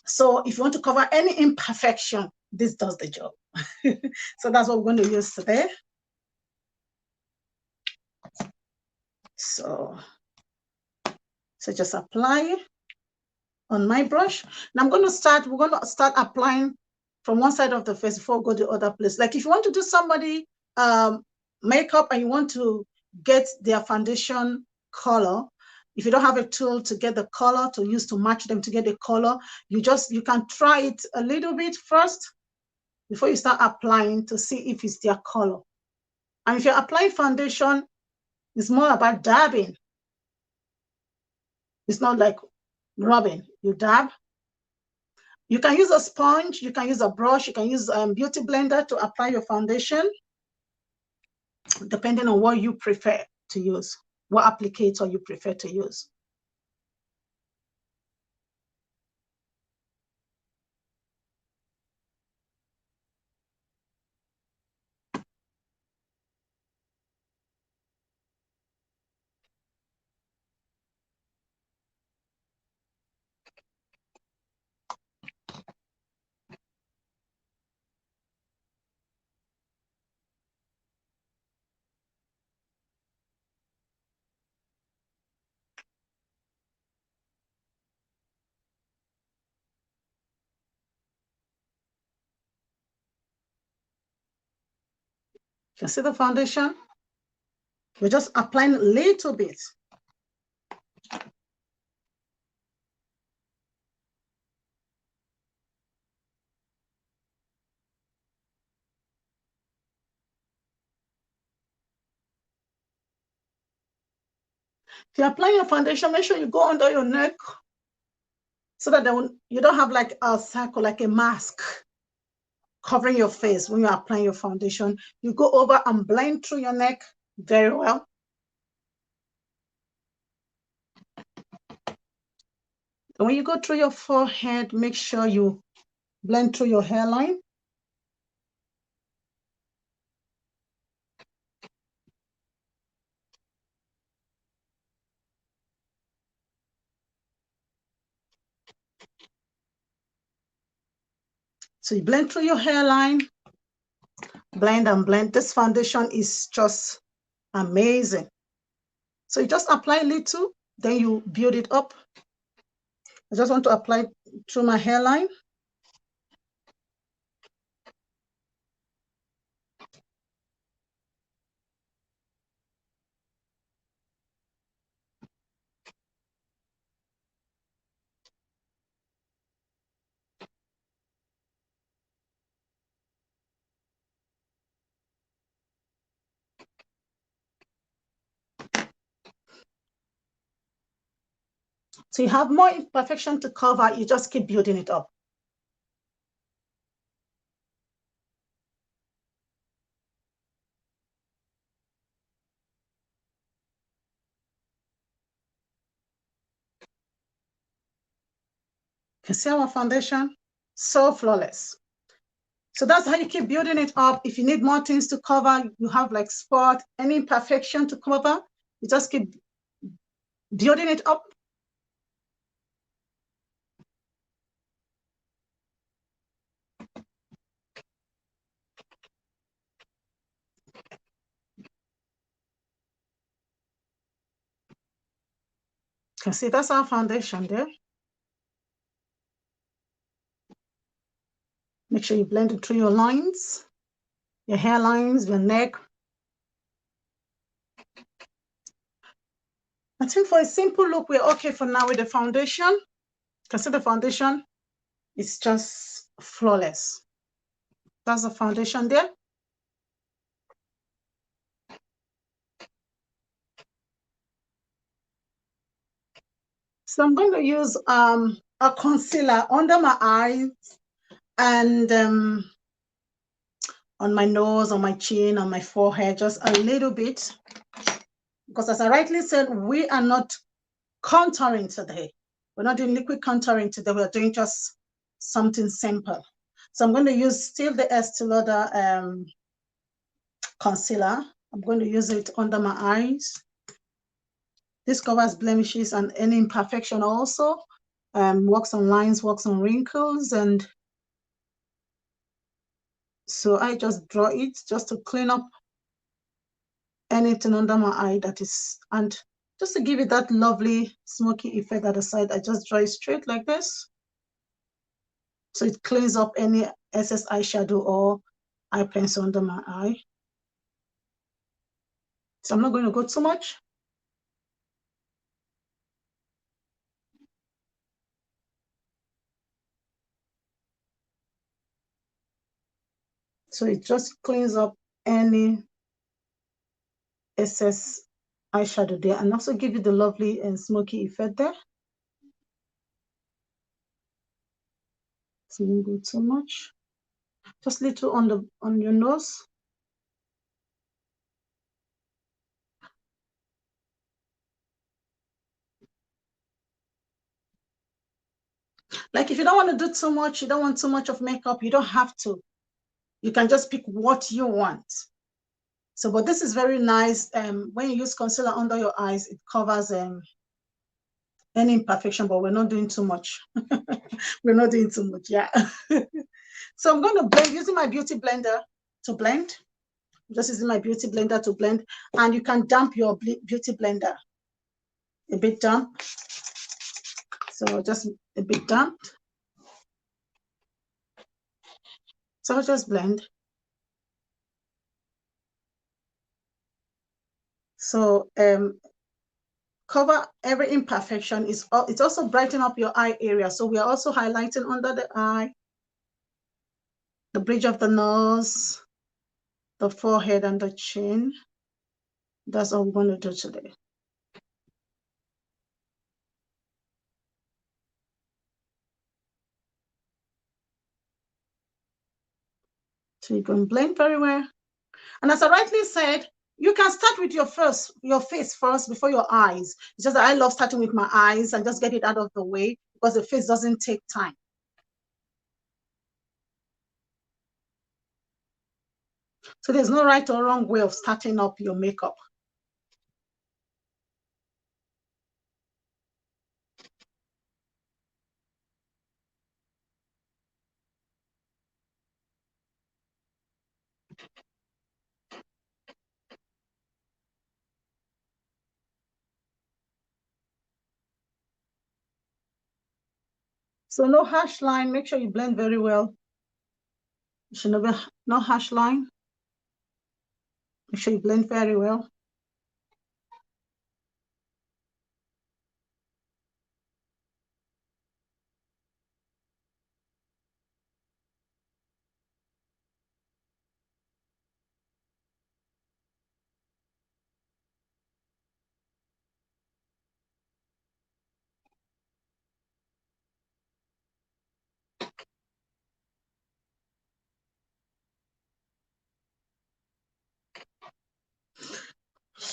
So if you want to cover any imperfection, this does the job. So that's what we're going to use today. So just apply on my brush. And we're going to start applying from one side of the face before we go to the other place. Like if you want to do somebody makeup and you want to get their foundation color, if you don't have a tool to get the color to use to match them to get the color, you can try it a little bit first before you start applying to see if it's their color. And if you're applying foundation, it's more about dabbing. It's not like rubbing. You dab. You can use a sponge, you can use a brush, you can use a beauty blender to apply your foundation, depending on what you prefer to use, what applicator you prefer to use. You see the foundation? We're just applying a little bit. If you apply your foundation, make sure you go under your neck so that you don't have like a circle, like a mask covering your face when you're applying your foundation. You go over and blend through your neck very well. And when you go through your forehead, make sure you blend through your hairline. So you blend through your hairline, blend and blend. This foundation is just amazing. So you just apply a little, then you build it up. I just want to apply through my hairline. So you have more imperfection to cover, you just keep building it up. You can see our foundation, so flawless. So that's how you keep building it up. If you need more things to cover, you have like spot, any imperfection to cover, you just keep building it up. You can see that's our foundation there. Make sure you blend it through your lines, your hairlines, your neck. I think for a simple look, we're okay for now with the foundation. You can see the foundation is just flawless. That's the foundation there. So I'm going to use a concealer under my eyes and on my nose, on my chin, on my forehead, just a little bit. Because as I rightly said, we are not contouring today. We're not doing liquid contouring today. We're doing just something simple. So I'm going to use still the Estee Lauder concealer. I'm going to use it under my eyes. This covers blemishes and any imperfection also. Works on lines, works on wrinkles. And so I just draw it just to clean up anything under my eye that is, and just to give it that lovely smoky effect at the side, I just draw it straight like this. So it cleans up any excess eyeshadow or eye pencil under my eye. So I'm not going to go too much. So it just cleans up any excess eyeshadow there and also give you the lovely and smoky effect there. So you don't go too much. Just little on your nose. Like if you don't want to do too much, you don't want too much of makeup, you don't have to. You can just pick what you want. So, but this is very nice. When you use concealer under your eyes, it covers any imperfection, but we're not doing too much. We're not doing too much, yeah. So I'm going to blend using my beauty blender to blend. I'm just using my beauty blender to blend, and you can damp your beauty blender a bit damp. So just a bit damp. So I'll just blend. So cover every imperfection. It's also brighten up your eye area. So we are also highlighting under the eye, the bridge of the nose, the forehead and the chin. That's all we're going to do today. So you can blend very well. And as I rightly said, you can start with your face first before your eyes. It's just that I love starting with my eyes and just get it out of the way because the face doesn't take time. So there's no right or wrong way of starting up your makeup. So no harsh line, make sure you blend very well. You should never, no harsh line. Make sure you blend very well.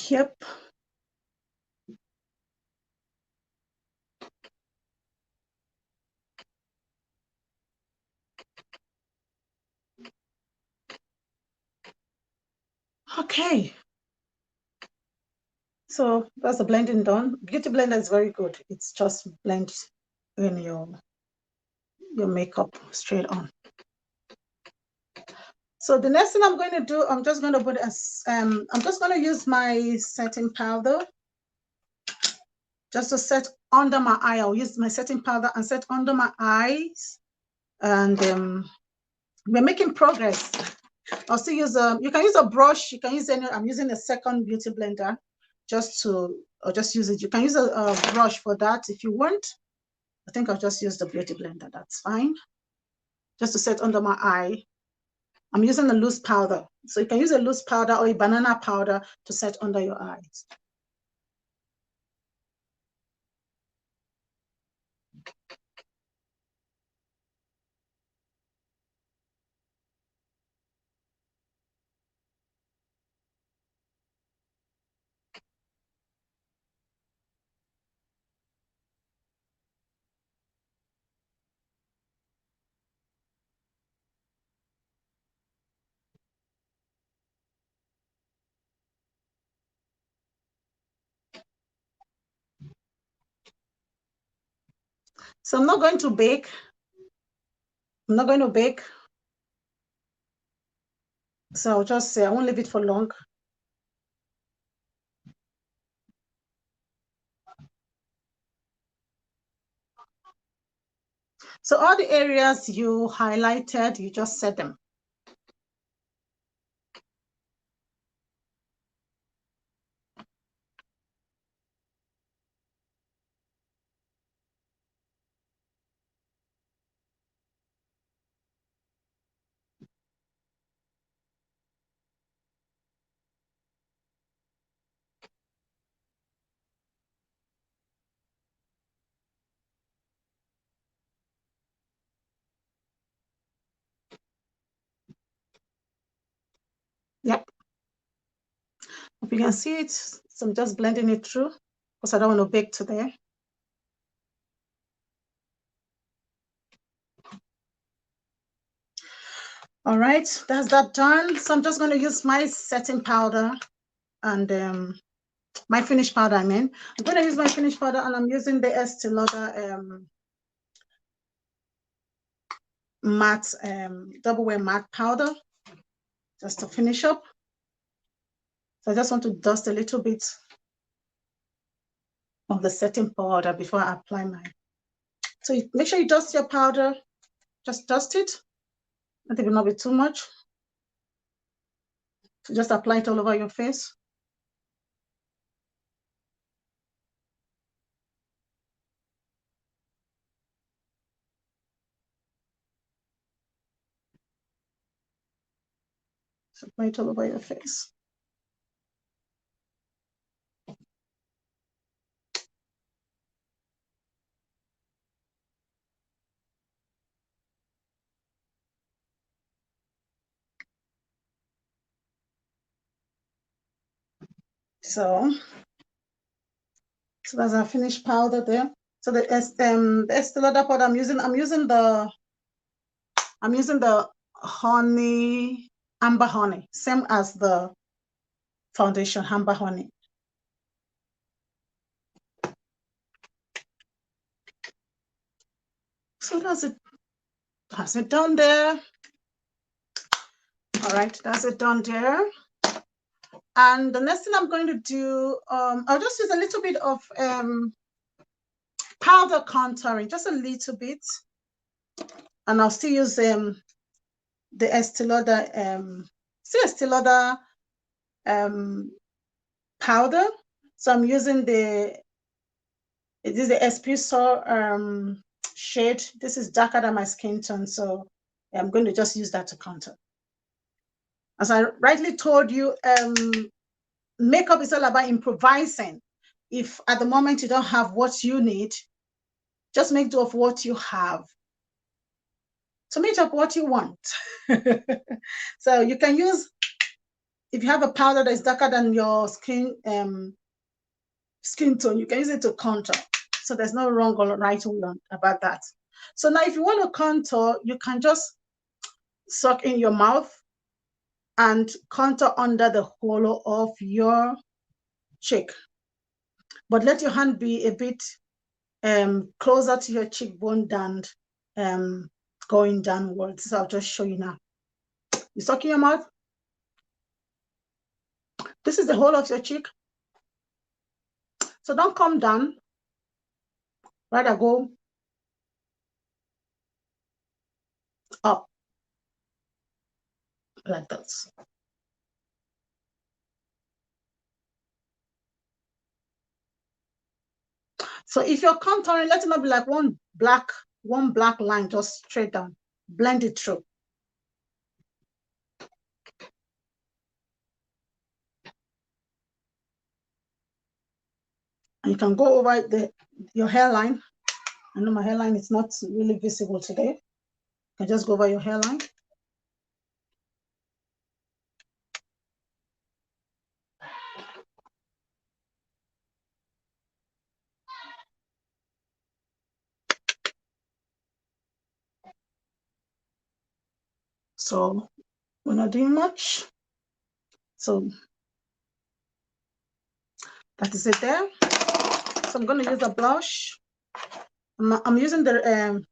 Yep. Okay. So that's the blending done. Beauty blender is very good. It's just blends in your makeup straight on. So the next thing I'm going to do, I'm just going to put I'm just going to use my setting powder just to set under my eye. I'll use my setting powder and set under my eyes. And we're making progress. I'll still use you can use a brush, you can use any, I'm using a second beauty blender just to, or just use it. You can use a brush for that if you want. I think I'll just use the beauty blender, that's fine. Just to set under my eye. I'm using a loose powder. So you can use a loose powder or a banana powder to set under your eyes. So I'm not going to bake. I'm not going to bake. So I'll just say I won't leave it for long. So all the areas you highlighted, you just set them. Yep. Hope you can see it. So I'm just blending it through because I don't want to bake today. All right, that's that done. So I'm just going to use my setting powder and my finish powder, I mean. I'm going to use my finish powder and I'm using the Estee Lauder matte, double wear matte powder just to finish up. So I just want to dust a little bit of the setting powder before I apply mine. So make sure you dust your powder, just dust it. I think it will not be too much. So just apply it all over your face. So apply it all over your face. So that's our finished powder there. So the Estee Lauder powder I'm using the honey, amber honey, same as the foundation, amber honey. So that's it done there. All right, that's it done there. And the next thing I'm going to do, I'll just use a little bit of powder contouring, just a little bit. And I'll still use the Estee Lauder, Estee Lauder powder. So I'm using this is the Espresso shade. This is darker than my skin tone, so I'm going to just use that to contour. As I rightly told you, makeup is all about improvising. If at the moment you don't have what you need, just make do of what you have to meet up what you want. So you can use if you have a powder that is darker than your skin tone, you can use it to contour. So there's no wrong or right way about that. So now if you want to contour, you can just suck in your mouth and contour under the hollow of your cheek. But let your hand be a bit closer to your cheekbone than going downwards. So I'll just show you now. You suck in your mouth. This is the whole of your cheek. So don't come down. Rather go up like this. So if you're contouring, let it not be like one black line just straight down. Blend it through. And you can go over your hairline. I know my hairline is not really visible today. You can just go over your hairline. So we're not doing much. So that is it there. So I'm going to use a blush. I'm using the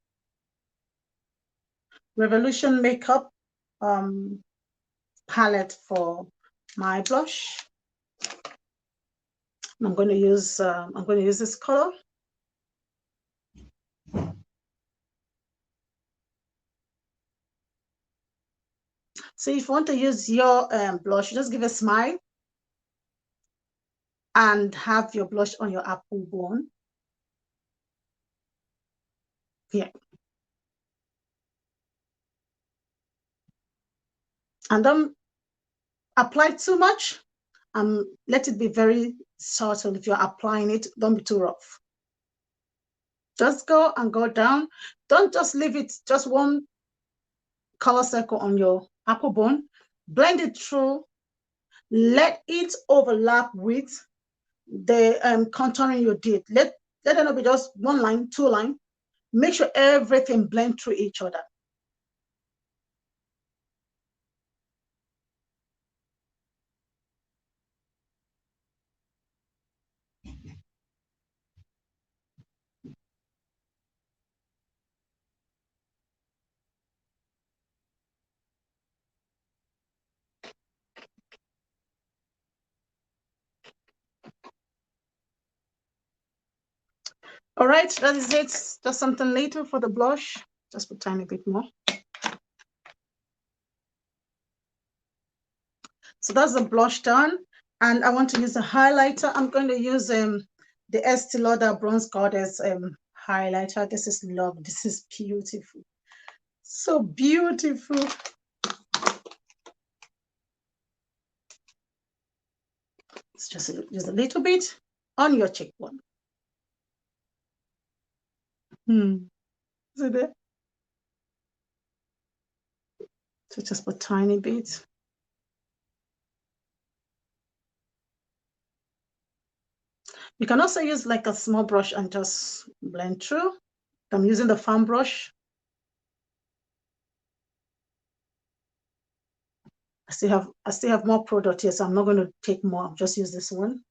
Revolution Makeup palette for my blush. I'm going to use this color. So if you want to use your blush, just give a smile and have your blush on your apple bone. Yeah. And don't apply too much. Let it be very subtle. If you're applying it, don't be too rough. Just go and go down. Don't just leave it just one color circle on your apple bone. Blend it through. Let it overlap with the contouring you did. Let it not be just one line, two line. Make sure everything blend through each other. All right, that is it. Just something little for the blush. Just put a tiny bit more. So that's the blush done. And I want to use a highlighter. I'm going to use the Estee Lauder Bronze Goddess highlighter. This is love. This is beautiful. So beautiful. It's just a little bit on your cheekbone. See there? So just a tiny bit. You can also use like a small brush and just blend through. I'm using the fan brush. I still have more product here, so I'm not going to take more. I'll just use this one.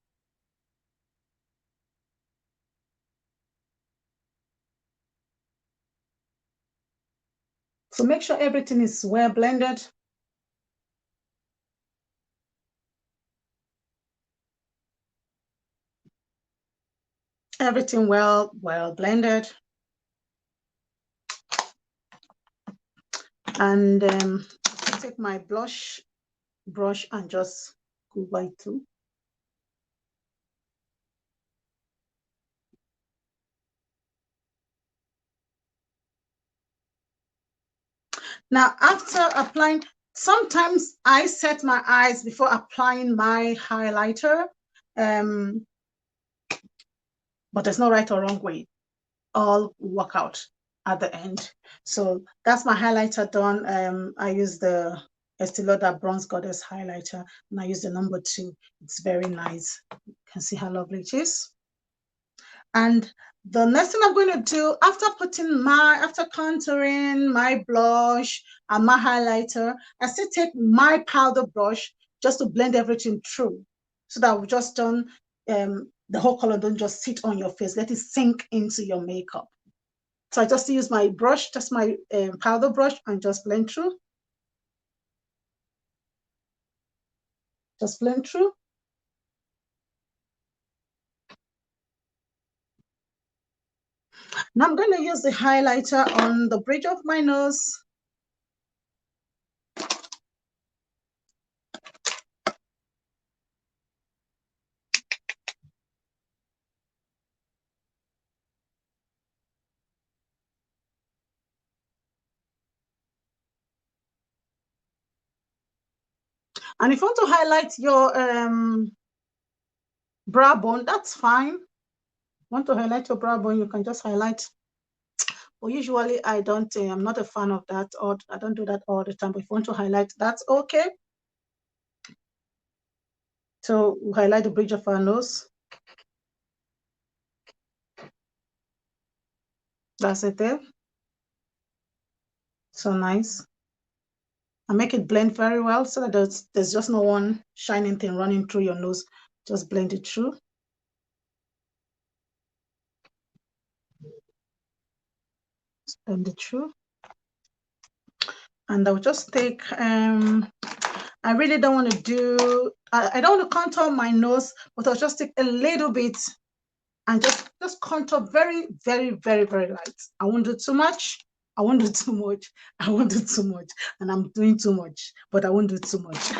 So make sure everything is well blended. Everything well blended. And take my blush brush and just go by through. Now, after applying, sometimes I set my eyes before applying my highlighter, but there's no right or wrong way. All work out at the end. So that's my highlighter done. I use the Estee Lauder Bronze Goddess highlighter, and I use the number 2. It's very nice. You can see how lovely it is. And the next thing I'm going to do after contouring my blush and my highlighter, I still take my powder brush just to blend everything through, so that we just don't the whole color don't just sit on your face. Let it sink into your makeup. So I just use my brush, just my powder brush, and just blend through. Just blend through. Now I'm going to use the highlighter on the bridge of my nose. And if you want to highlight your brow bone, that's fine. Want to highlight your brow bone, you can just highlight. But usually I don't, I'm not a fan of that, or I don't do that all the time. But if you want to highlight, that's okay. So we highlight the bridge of our nose. That's it there. So nice. And make it blend very well so that there's just no one shining thing running through your nose. Just blend it through. Just blend it through. And I'll just take, I really don't want to do, I don't want to contour my nose, but I'll just take a little bit and just contour very, very, very, very light. I won't do too much. I won't do too much. I won't do too much. And I'm doing too much, but I won't do too much.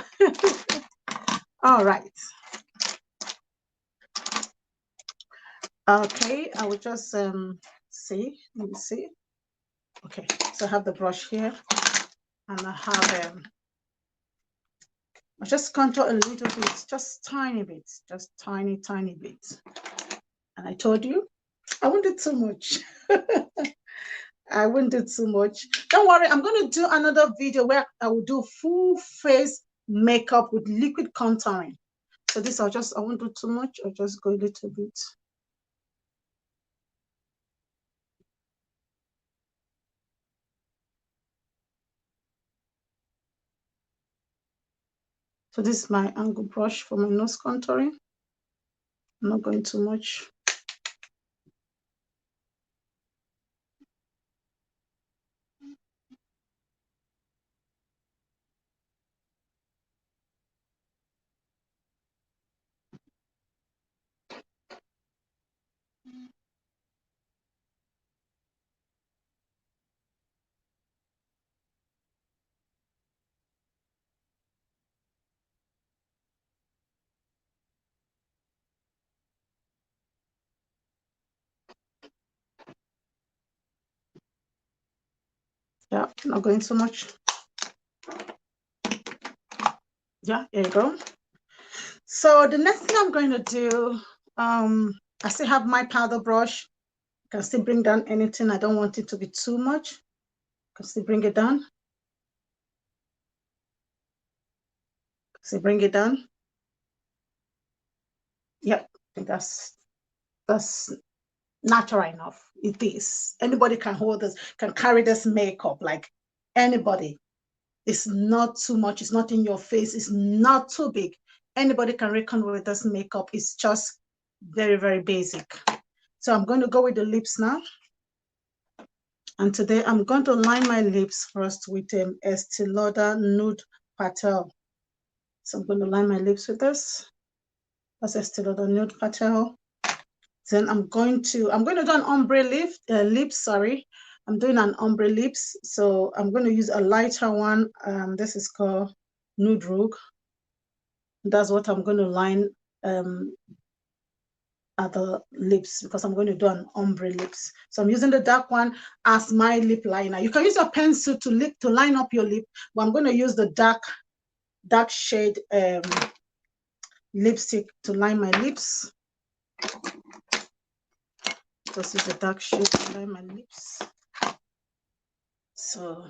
All right. Okay, I will just see. Let me see. Okay, so I have the brush here, and I have I just contour a little bit, just tiny bit, just tiny bit. And I told you, I won't do too much. I won't do too much. Don't worry, I'm going to do another video where I will do full face makeup with liquid contouring. So this I won't do too much. I'll just go a little bit. So this is my angle brush for my nose contouring. I'm not going too much. Yeah, not going too much. Yeah, there you go. So the next thing I'm going to do, I still have my powder brush. I can still bring down anything. I don't want it to be too much. I can still bring it down. So bring it down. Yep, I think that's natural enough. It is. Anybody can hold this, can carry this makeup, like anybody. It's not too much. It's not in your face. It's not too big. Anybody can reckon with this makeup. It's just very, very basic. So I'm going to go with the lips now. And today I'm going to line my lips first with Estee Lauder Nude Patel. So I'm going to line my lips with this. That's Estee Lauder Nude Patel. Then I'm going to do an ombre lips, sorry. I'm doing an ombre lips. So I'm going to use a lighter one. This is called Nude Rouge. That's what I'm going to line at the lips, because I'm going to do an ombre lips. So I'm using the dark one as my lip liner. You can use a pencil to line up your lip, but I'm going to use the dark shade lipstick to line my lips. This is a dark shade to line my lips. So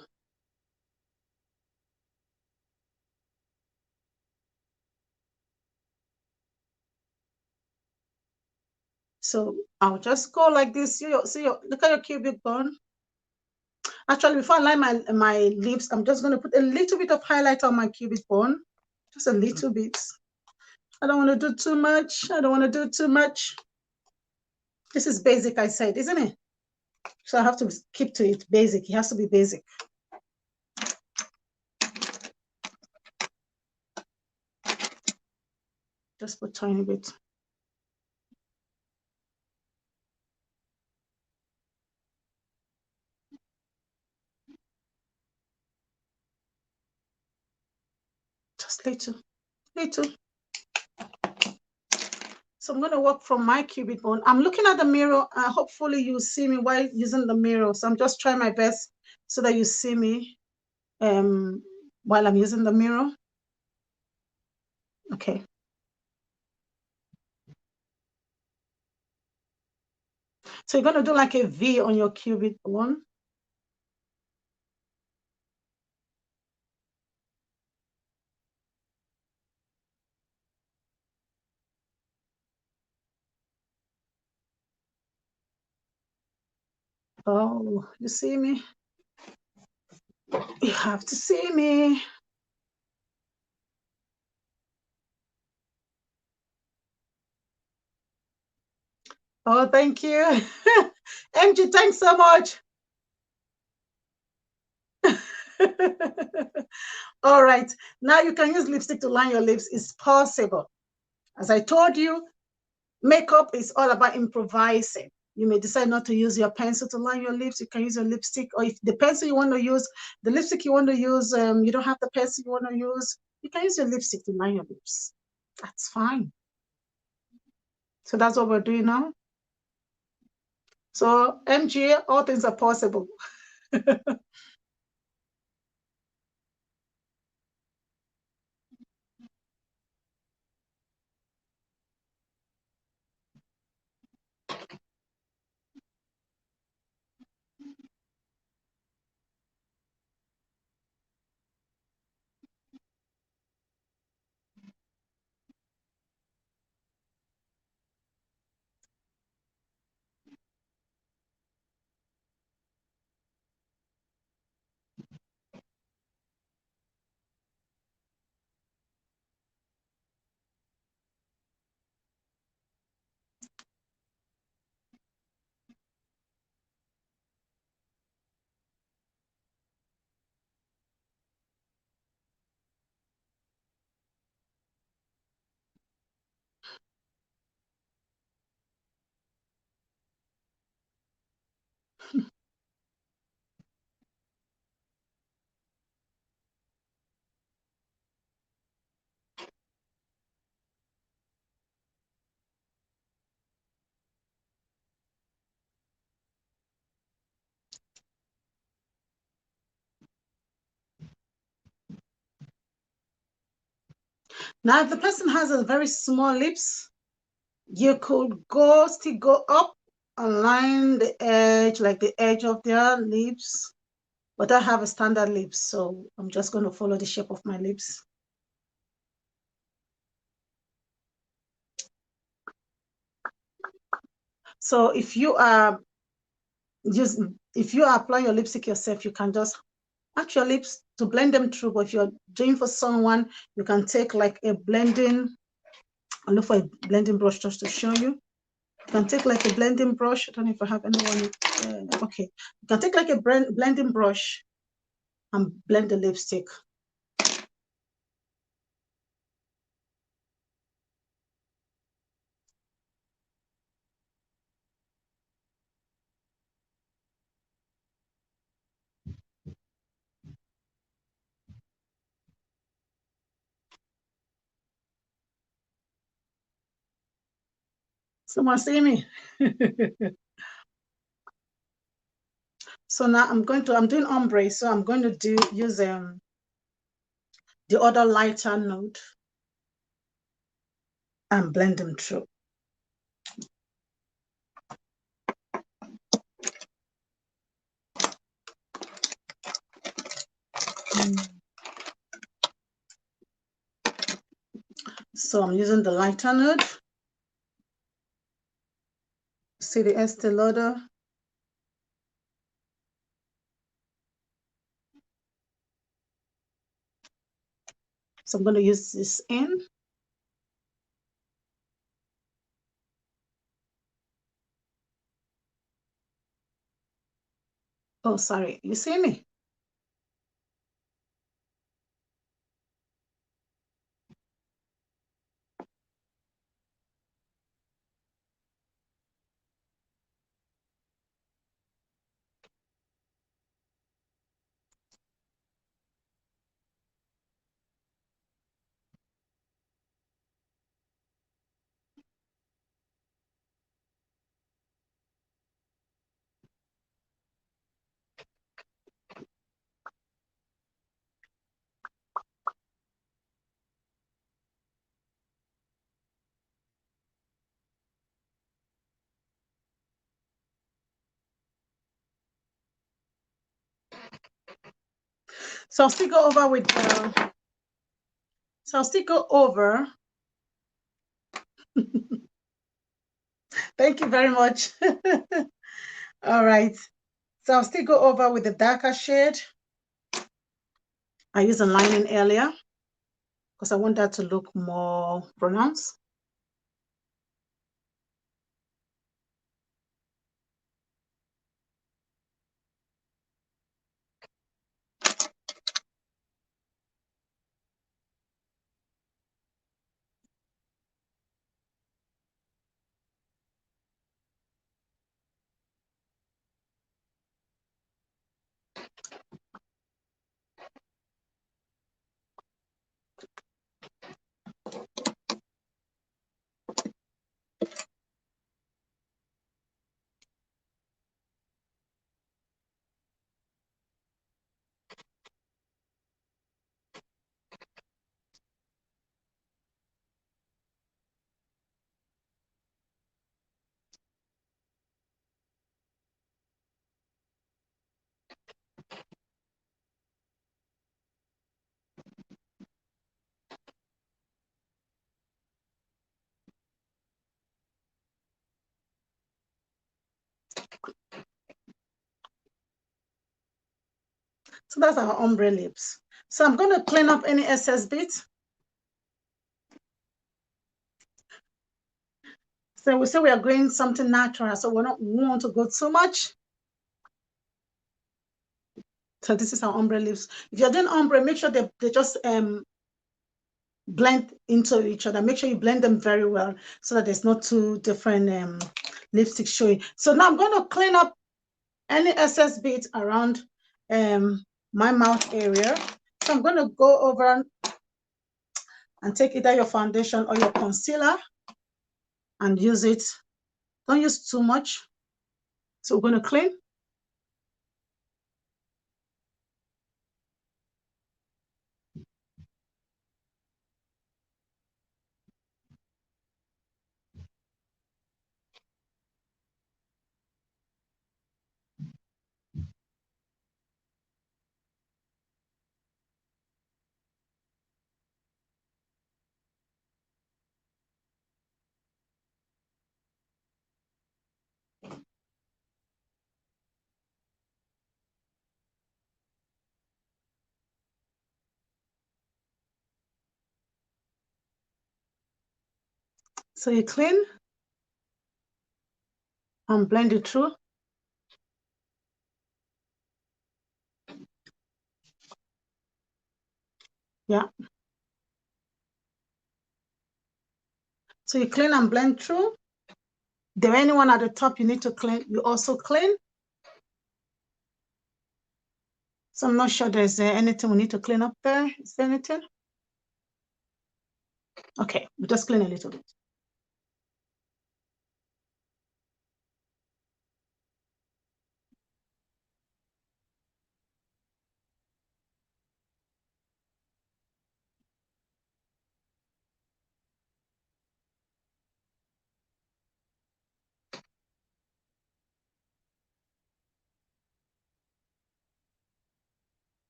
So I'll just go like this. Look at your cubic bone. Actually, before I line my lips, I'm just going to put a little bit of highlight on my cubic bone. Just a little bit. I don't want to do too much. I don't want to do too much. This is basic, I said, isn't it? So I have to keep to it. Basic. It has to be basic. Just put a tiny bit. Just little, little. So I'm going to work from my cubic bone. I'm looking at the mirror. Hopefully you see me while using the mirror. So I'm just trying my best so that you see me while I'm using the mirror. Okay. So you're going to do like a V on your cubic bone. Oh, you see me? You have to see me. Oh, thank you. MG, thanks so much. All right. Now you can use lipstick to line your lips. It's possible. As I told you, makeup is all about improvising. You may decide not to use your pencil to line your lips. You can use your lipstick, or if the pencil you want to use, the lipstick you want to use, you don't have the pencil you want to use, you can use your lipstick to line your lips. That's fine. So that's what we're doing now. So MG, all things are possible. Now, if the person has a very small lips, you could still go up and line the edge, like the edge of their lips. But I have a standard lips, so I'm just going to follow the shape of my lips. So if you are applying your lipstick yourself, you can just act your lips to blend them through. But if you're doing for someone, you can take like a blending. I'll look for a blending brush just to show you. You can take like a blending brush. I don't know if I have anyone. Okay, you can take like a blending brush and blend the lipstick. Someone see me? So now I'm doing ombre, so I'm going to use the other lighter nude and blend them through. So I'm using the lighter nude. see the Estee Lauder. So I'm going to use this in. Oh, sorry. You see me? So I'll still go over with so I'll still go over. Thank you very much. All right. So I'll still go over with the darker shade. I used a lining earlier because I want that to look more pronounced. So that's our ombre lips. So I'm going to clean up any excess bits. So we say we are going something natural, so we want to go too much. So this is our ombre lips. If you're doing ombre, make sure they just blend into each other. Make sure you blend them very well so that there's not two different lipsticks showing. So now I'm going to clean up any excess bits around my mouth area. So I'm going to go over and take either your foundation or your concealer and use it. Don't use too much. So we're going to clean. So you clean and blend it through. Yeah. So you clean and blend through. There anyone at the top you need to clean, you also clean. So I'm not sure there's anything we need to clean up there. Is there anything? Okay, we just clean a little bit.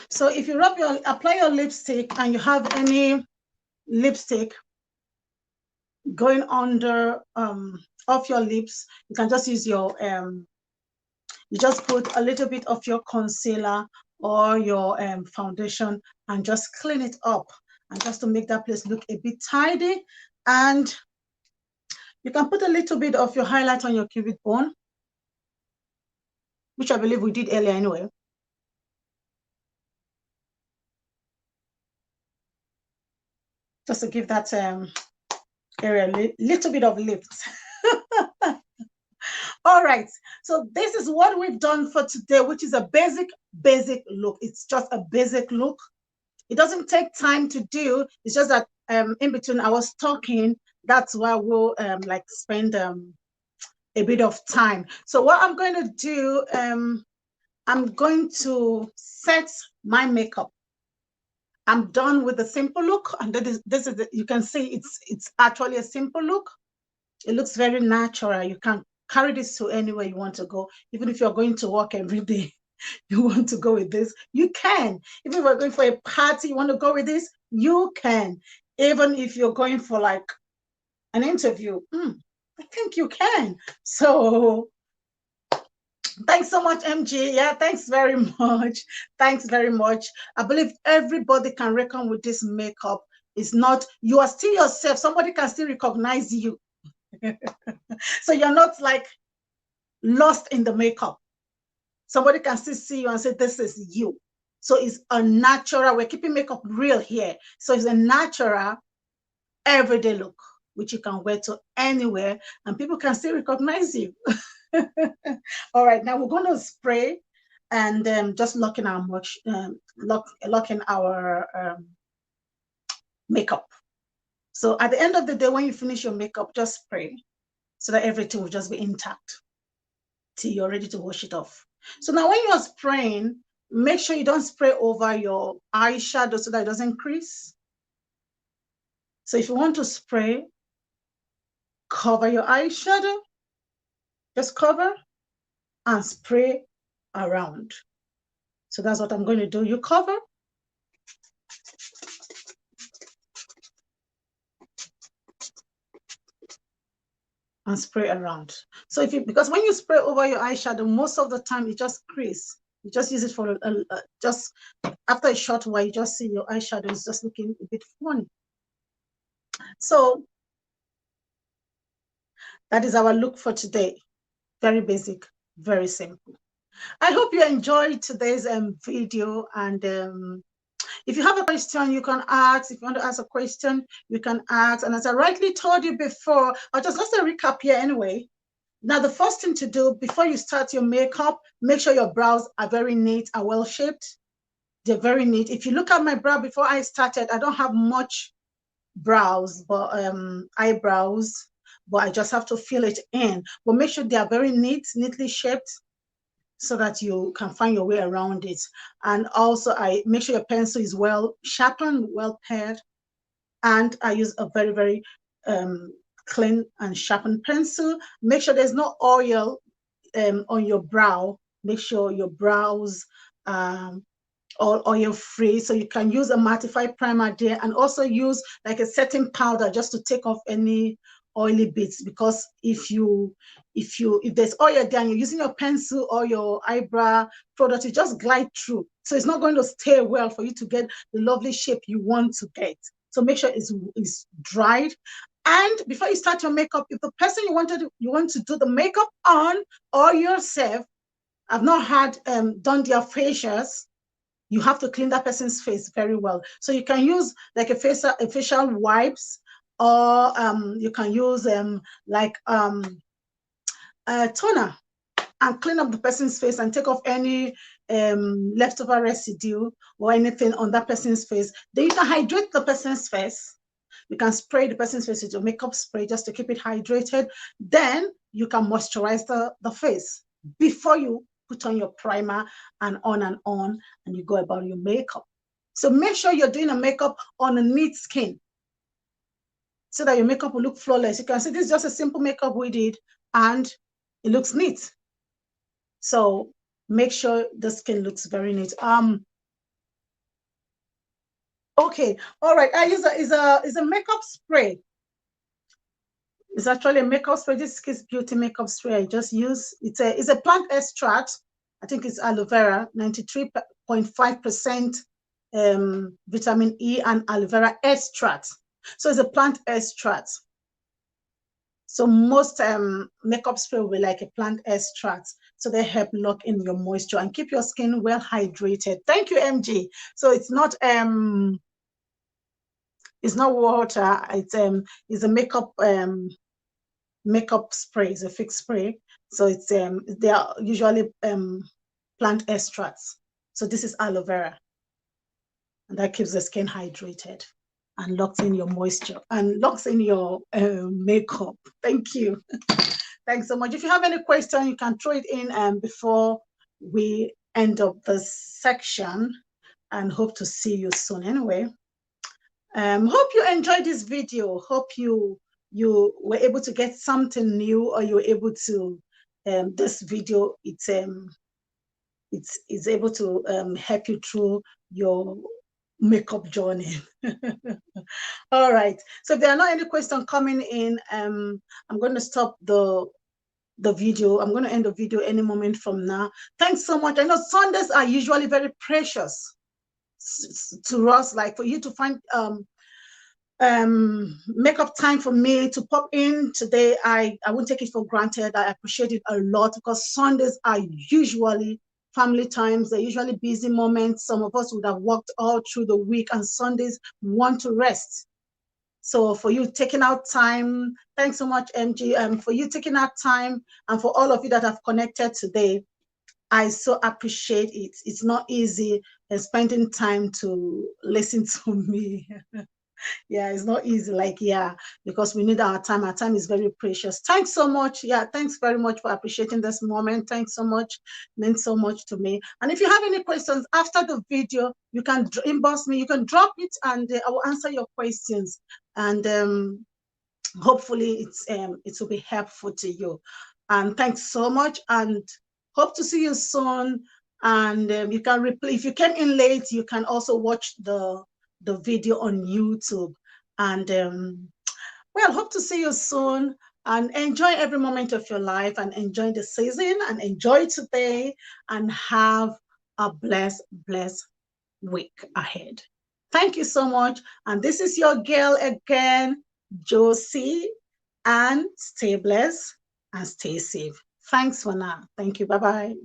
So if you apply your lipstick and you have any lipstick going under off your lips. You can just use your you just put a little bit of your concealer or your foundation and just clean it up, and just to make that place look a bit tidy. And you can put a little bit of your highlight on your cupid bone, which I believe we did earlier anyway. Just to give that area a little bit of lift. All right, so this is what we've done for today, which is a basic look. It's just a basic look. It doesn't take time to do. It's just that in between I was talking, that's why we'll like spend a bit of time. So what I'm going to do, I'm going to set my makeup. I'm done with the simple look, and this is you can see it's actually a simple look. It looks very natural. You can carry this to anywhere you want to go. Even if you're going to work every day, you want to go with this, you can. If you're going for a party, you want to go with this, you can. Even if you're going for like an interview, I think you can. So thanks so much, MG. Yeah, thanks very much. Thanks very much. I believe everybody can reckon with this makeup. It's not, you are still yourself. Somebody can still recognize you. So you're not like lost in the makeup. Somebody can still see you and say, this is you. So it's a natural, we're keeping makeup real here. So it's a natural, everyday look, which you can wear to anywhere and people can still recognize you. All right, now we're going to spray and just lock in our makeup. So at the end of the day, when you finish your makeup, just spray so that everything will just be intact till you're ready to wash it off. So now when you're spraying, make sure you don't spray over your eyeshadow so that it doesn't crease. So if you want to spray, cover your eyeshadow, just cover and spray around. So that's what I'm going to do. You cover and spray around. So if you, because when you spray over your eyeshadow, most of the time it just crease. You just use it for just after a short while, you just see your eyeshadow is just looking a bit funny. So that is our look for today. Very basic, very simple. I hope you enjoyed today's video, and if you have a question, you can ask. If you want to ask a question, you can ask. And as I rightly told you before, I'll just a recap here anyway. Now, the first thing to do before you start your makeup, make sure your brows are very neat and well shaped. They're very neat. If you look at my brow before I started, I don't have much brows, but eyebrows, but I just have to fill it in. But make sure they are very neat, neatly shaped, so that you can find your way around it. And also I make sure your pencil is well sharpened, well paired. And I use a very, very clean and sharpened pencil. Make sure there's no oil on your brow. Make sure your brows all oil free. So you can use a mattify primer there, and also use like a setting powder just to take off any oily bits, because if there's oil there and you're using your pencil or your eyebrow product, it just glide through. So it's not going to stay well for you to get the lovely shape you want to get. So make sure it's dried. And before you start your makeup, if the person you want to do the makeup on or yourself have not had done their facials, you have to clean that person's face very well. So you can use like a facial wipes, or you can use like a toner and clean up the person's face and take off any leftover residue or anything on that person's face. Then you can hydrate the person's face. You can spray the person's face with your makeup spray just to keep it hydrated. Then you can moisturize the face before you put on your primer and you go about your makeup. So make sure you're doing a makeup on a neat skin so that your makeup will look flawless. You can see this is just a simple makeup we did and it looks neat. So make sure the skin looks very neat. Okay, all right. I use a makeup spray. It's actually a makeup spray. This Kiss Beauty makeup spray I just use. It's a plant extract. I think it's aloe vera, 93.5% vitamin E and aloe vera extract. So it's a plant extract. So most makeup spray will be like a plant extract. So they help lock in your moisture and keep your skin well hydrated. Thank you, MG. So it's not water. It's a makeup spray. It's a fixed spray. So they are usually plant extracts. So this is aloe vera, and that keeps the skin hydrated and locks in your moisture and locks in your makeup. Thank you. Thanks so much. If you have any question, you can throw it in before we end up this section, and hope to see you soon anyway. Hope you enjoyed this video. Hope you were able to get something new, or you were able to this video it's able to help you through your makeup journey. All right, so if there are not any questions coming in, I'm going to stop the video. I'm going to end the video any moment from now. Thanks so much. I know Sundays are usually very precious to us, like for you to find make up time for me to pop in today. I won't take it for granted. I appreciate it a lot, because Sundays are usually family times. They're usually busy moments. Some of us would have worked all through the week, and Sundays want to rest. So for you taking out time, thanks so much, MG, for you taking out time, and for all of you that have connected today. I so appreciate it. It's not easy spending time to listen to me. Yeah, it's not easy, like, yeah, because we need our time. Our time is very precious. Thanks so much. Yeah, thanks very much for appreciating this moment. Thanks so much. Meant so much to me. And if you have any questions after the video, you can inbox me. You can drop it, and I will answer your questions. And hopefully it will be helpful to you. And thanks so much, and hope to see you soon. And you can replay. If you came in late, you can also watch the video on YouTube. And well, hope to see you soon, and enjoy every moment of your life, and enjoy the season, and enjoy today, and have a blessed week ahead. Thank you so much. And this is your girl again, Josie, and stay blessed and stay safe. Thanks for now. Thank you. Bye-bye.